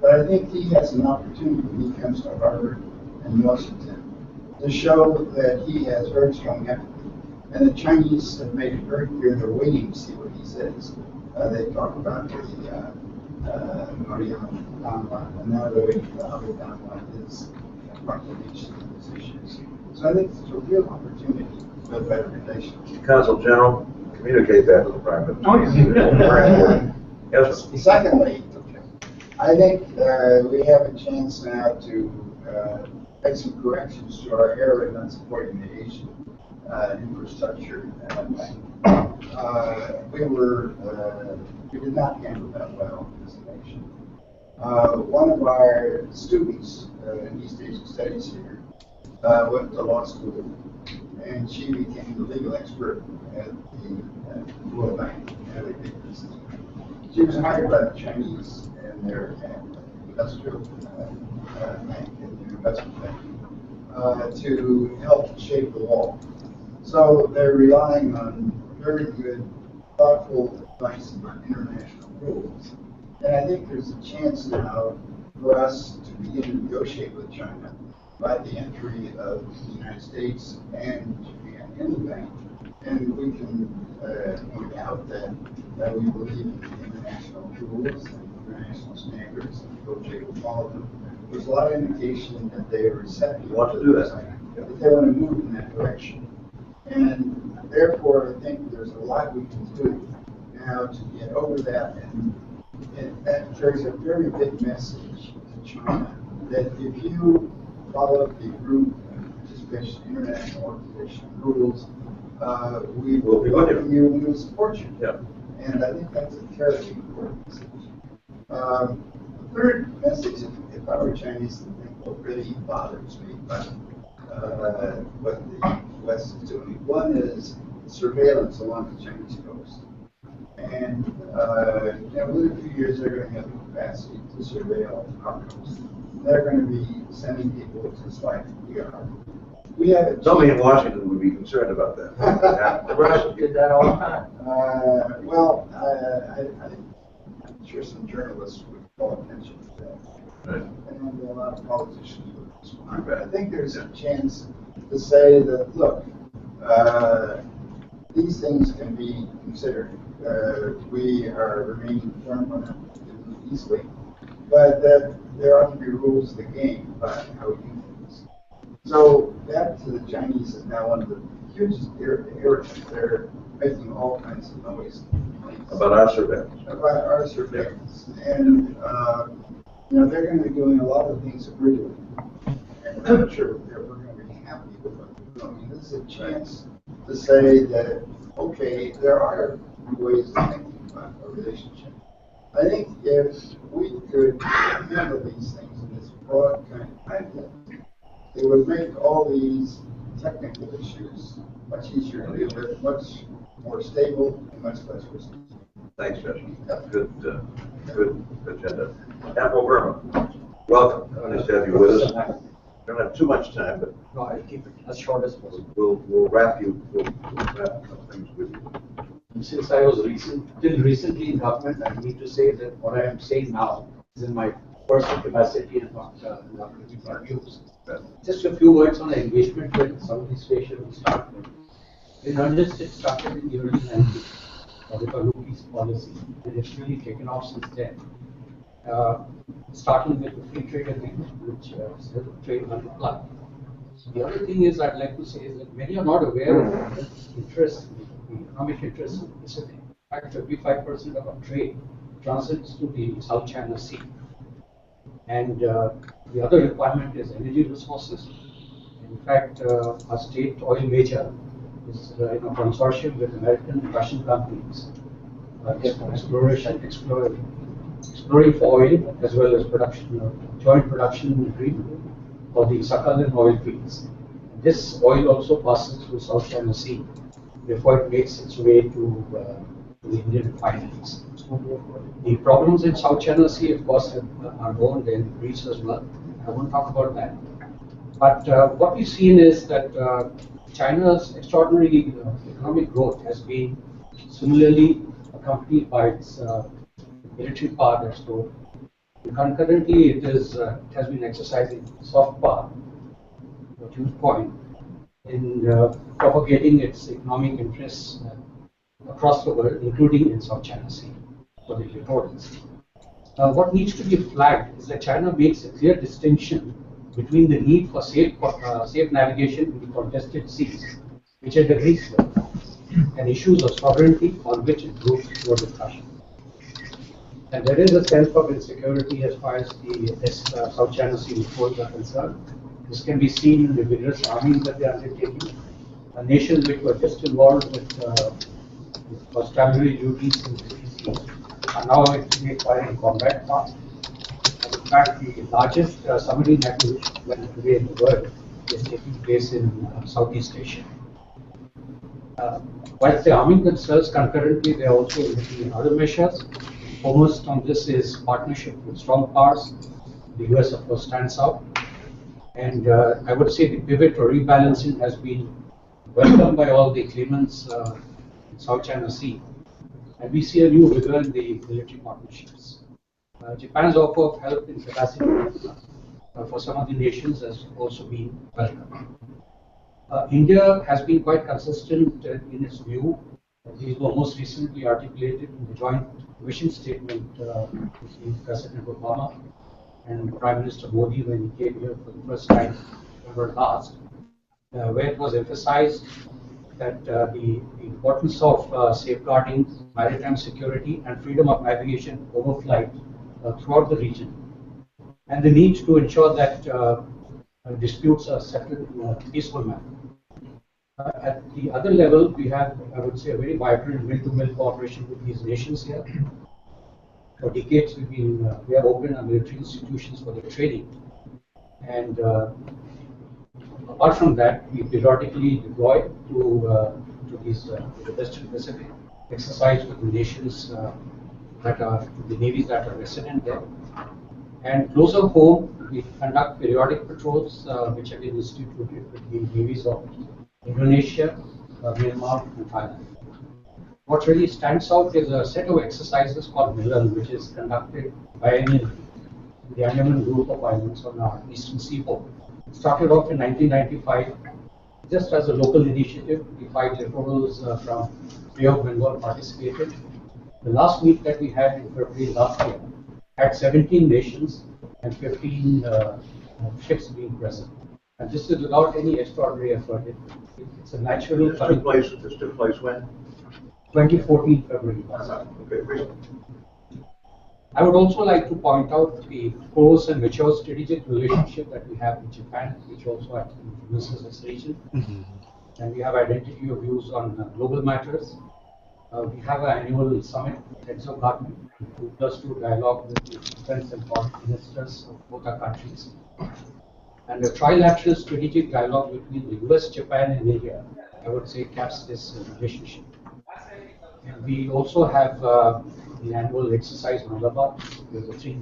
[SPEAKER 15] But I think he has an opportunity when he comes to Harvard and Washington to show that he has very strong empathy. And the Chinese have made it very clear they're waiting to see what he says. They talk about the Mariana Danwan, and now they're waiting for Abu Danwan, his proclamation on these issues. So I think it's a real opportunity for a better relationship.
[SPEAKER 2] Consul General, communicate that to the Prime Minister. Yes, sir.
[SPEAKER 15] Secondly, I think we have a chance now to make some corrections to our error in not supporting the Asian infrastructure. We did not handle that well as a nation. One of our students in East Asian Studies here went to law school, and she became the legal expert at the World Bank. She was hired by the Chinese and their industrial bank and their investment bank to help shape the law. So they're relying on very good, thoughtful advice about international rules. And I think there's a chance now for us to begin to negotiate with China by the entry of the United States and Japan in the bank. And we can point out that we believe in international rules and international standards and negotiate with all of them. There's a lot of indication that they are receptive.
[SPEAKER 2] You want to do that?
[SPEAKER 15] That they want to move in that direction. And therefore, I think there's a lot we can do now to get over that. And that carries a very big message to China that if you follow the group participation in international organization rules, we will welcome you and we will support you.
[SPEAKER 2] Yeah.
[SPEAKER 15] And I think that's a terribly important message. The third message, if I were Chinese, I think what really bothers me about what the West is doing. One is surveillance along the Chinese coast. And within a few years, they're going to have the capacity to surveil our coast. They're going to be sending people just like we are. We have a
[SPEAKER 2] Somebody in Washington would be concerned about that.
[SPEAKER 4] The Russians did that all the time.
[SPEAKER 15] I'm sure some journalists would call attention to that. Right. And a lot of politicians would respond. But I think there's a chance to say that, look, these things can be considered. We are remaining firm on it easily, but that there ought to be rules of the game about how we do things. So that to the Chinese is now one of the hugest irritants. They're making all kinds of noise.
[SPEAKER 2] About our surveillance.
[SPEAKER 15] About our surveillance. And they're going to be doing a lot of things that we're doing. And I'm not sure we're going to be happy with what they're doing. I mean, this is a chance to say that, okay, there are ways of thinking about a relationship. I think if we could handle these things in this broad kind of context, it would make all these technical issues much easier to deal with, much more stable, and much less risky.
[SPEAKER 2] Thanks, Judge. Good agenda. Admiral Burma, welcome. Nice to have you with us. We don't have too much time, but
[SPEAKER 14] no, I'll keep it as short as possible.
[SPEAKER 2] We'll wrap up things with you.
[SPEAKER 14] Since I was till recently in government, I need to say that what I am saying now is in my personal capacity and not for use. Just a few words on the engagement with Southeast Asia we started. In earnest, it started in the early 90s with a Luki's policy, and it's really taken off since then. Starting with the free trade agreement, which says trade multiply. The other thing is I'd like to say is that many are not aware of the interest, the economic interest in the Pacific. In fact, 35% of our trade transits to the South China Sea. And the other requirement is energy resources. In fact, our state oil major is in a consortium with American and Russian companies, exploring for oil as well as production, joint production agreement. for the Sakhalin oil fields. This oil also passes through South China Sea before it makes its way to the Indian refineries. The problems in South China Sea, of course, are known in Greece as well. I won't talk about that. But what we've seen is that China's extraordinary economic growth has been similarly accompanied by its military power that's grown. Concurrently, it has been exercising soft power, what you point, in propagating its economic interests across the world, including in South China Sea for the littorals. What needs to be flagged is that China makes a clear distinction between the need for safe navigation in the contested seas, which it agrees with, and issues of sovereignty on which it groups no discussion. And there is a sense of insecurity as far as the South China Sea littorals are concerned. This can be seen in the vigorous arming that they are undertaking. Nations which were just involved with constabulary duties in the seas are now actually acquiring combat parts. And in fact, the largest submarine acquisition today in the world is taking place in Southeast Asia. While they are arming themselves concurrently, they are also looking at other measures. Foremost on this is partnership with strong powers. The US, of course, stands out. And I would say the pivot or rebalancing has been welcomed by all the claimants in South China Sea. And we see a new vigor in the military partnerships. Japan's offer of help in capacity for some of the nations has also been welcomed. India has been quite consistent in its view. These were most recently articulated in the joint vision statement between President Obama and Prime Minister Modi when he came here for the first time ever last, where it was emphasized that the importance of safeguarding maritime security and freedom of navigation overflight throughout the region, and the need to ensure that disputes are settled in a peaceful manner. At the other level, we have, I would say, a very vibrant mill-to-mill cooperation with these nations here. For decades, we have opened our military institutions for their training. And apart from that, we periodically deploy to the Western Pacific, exercise with the nations the navies that are resident there. And closer home, we conduct periodic patrols, which have been instituted with the navies of Indonesia, Myanmar, and Thailand. What really stands out is a set of exercises called Milan, which is conducted biennially in the Andaman group of islands on our eastern seaboard. It started off in 1995 just as a local initiative. The 5 littorals from Bay of Bengal participated. The last meet that we had in February last year had 17 nations and 15 ships being present. And this is without any extraordinary effort. It's a natural.
[SPEAKER 2] This took place when?
[SPEAKER 14] 2014 February.
[SPEAKER 2] Okay.
[SPEAKER 14] I would also like to point out the close and mature strategic relationship that we have with Japan, which also influences this region. And we have identity of views on global matters. We have an annual summit, heads of government, 2+2 dialogue with the defense and foreign ministers of both our countries. And a trilateral strategic dialogue between the US, Japan, and India, I would say, caps this relationship. And we also have the annual exercise in Allahabad, where the 3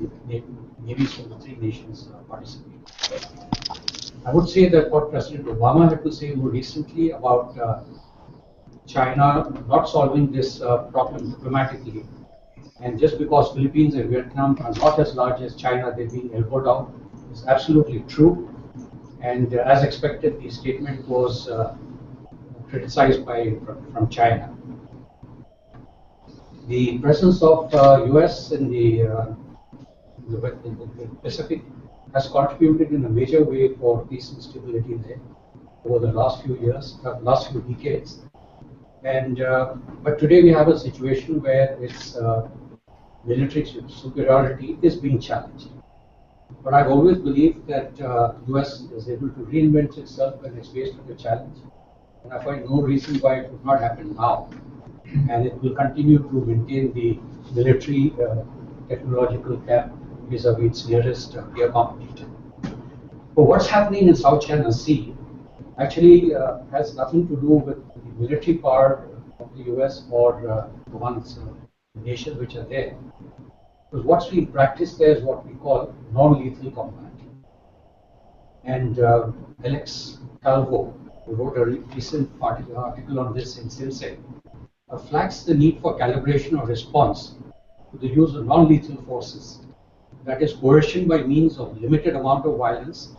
[SPEAKER 14] navies from the 3 nations participate. I would say that what President Obama had to say more recently about China not solving this problem diplomatically, and just because Philippines and Vietnam are not as large as China, they're being elbowed out, is absolutely true. And as expected, the statement was criticized from China. The presence of US in the Pacific has contributed in a major way for peace and stability there over the last few years, last few decades. And but today we have a situation where its military superiority is being challenged. But I've always believed that US is able to reinvent itself when it's faced with a challenge. And I find no reason why it would not happen now. And it will continue to maintain the military technological gap vis-a-vis its nearest peer competitor. But what's happening in South China Sea actually has nothing to do with the military power of the US or the ones, the nations which are there. Because what's being practiced there is what we call non-lethal combat. And Alex Calvo, who wrote a recent article on this in Sinsei, flags the need for calibration or response to the use of non-lethal forces, that is coercion by means of limited amount of violence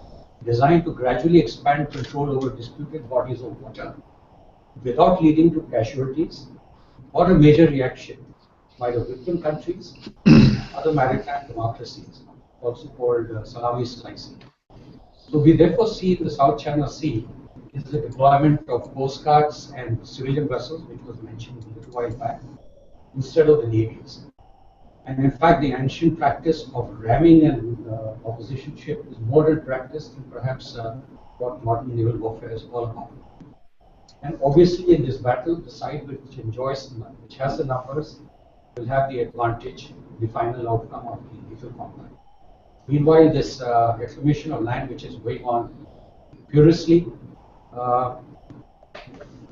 [SPEAKER 14] designed to gradually expand control over disputed bodies of water without leading to casualties or a major reaction by the victim countries, other maritime democracies, also called salami slicing. So we therefore see the South China Sea is the deployment of coast guards and civilian vessels, which was mentioned a little while back, instead of the navies. And in fact, the ancient practice of ramming and opposition ship is modern practice than perhaps what modern naval warfare is all about. And obviously, in this battle, the side which has the numbers will have the advantage, the final outcome of the lethal combat. Meanwhile, this reclamation of land, which is going on furiously,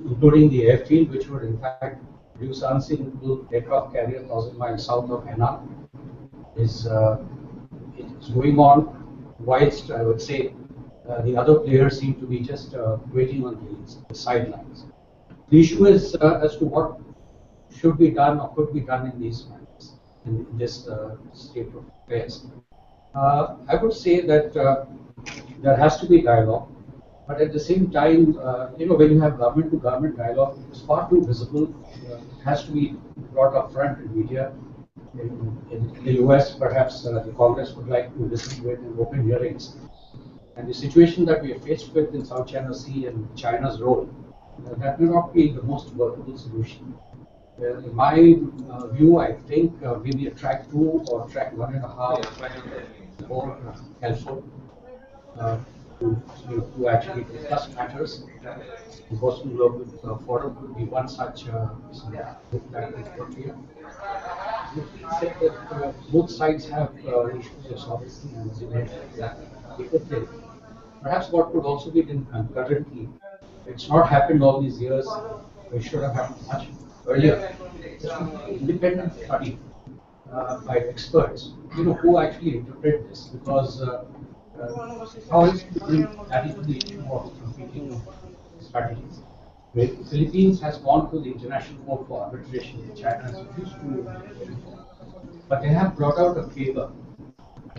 [SPEAKER 14] including the airfield, which would in fact produce unseen aircraft carrier 1,000 miles south of Henan, is going on whilst I would say the other players seem to be just waiting on the sidelines. The issue is as to what should be done or could be done in these matters, in this state of affairs. I would say that there has to be dialogue, but at the same time, when you have government-to-government dialogue, it's far too visible. It has to be brought up front in media. In the US, perhaps the Congress would like to listen to it in open hearings. And the situation that we are faced with in South China Sea and China's role, that may not be the most workable solution. In my view, I think maybe a track 2 or track 1.5 more helpful to actually discuss matters. The Boston Global Forum could be one such book that is appropriate. Both sides have issues of sovereignty and security. Perhaps what could also be done concurrently, it's not happened all these years, it should have happened much earlier. Independent study by experts, who actually interpret this, because how is it to bring that into the issue of competing strategies? The Philippines has gone to the International Court for Arbitration, China has refused to, but they have brought out a paper,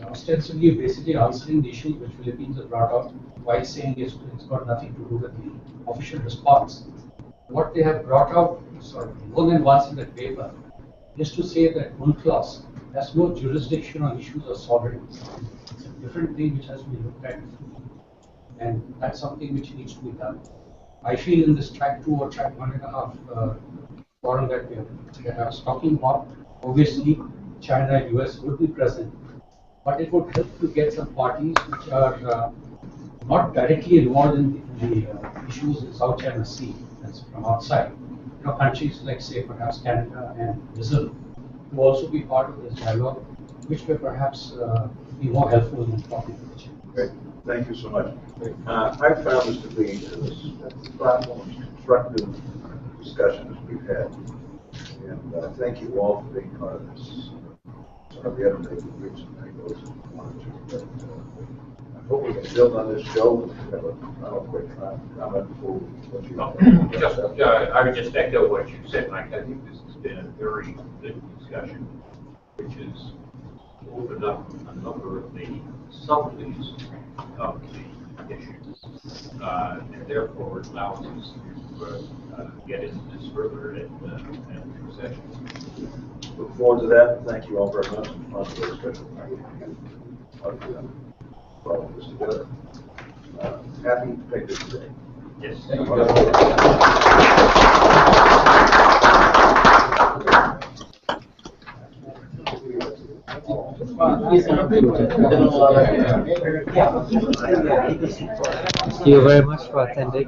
[SPEAKER 14] ostensibly basically answering the issues which Philippines has brought out, while saying it's got nothing to do with the official response. What they have brought out, more than once in that paper, is to say that UNCLOS has no jurisdiction on issues of sovereignty. It's a different thing which has to be looked at, and that's something which needs to be done. I feel in this track 2 or track 1.5 forum that we are talking about, obviously China and US would be present, but it would help to get some parties which are not directly involved in the issues in South China Sea, that's from outside. Countries like, say, perhaps Canada and Brazil, to also be part of this dialogue, which may perhaps be more helpful in talking to each other.
[SPEAKER 2] Great. Thank you so much. I found this to be far more constructive discussions we've had. And thank you all for being part of this. Sorry, we haven't made the reach and make those I hope we can build on this show. Have a final quick comment before what you
[SPEAKER 3] I would just echo what you said, Mike. I think this has been a very good discussion, which has opened up a number of the subtleties of the issues, and therefore allows us to get into this further in the session.
[SPEAKER 2] Look forward to that. Thank you all very much. Follow this together. Happy to take this today.
[SPEAKER 3] Yes.
[SPEAKER 2] Thank you.
[SPEAKER 4] Thank you very much for attending.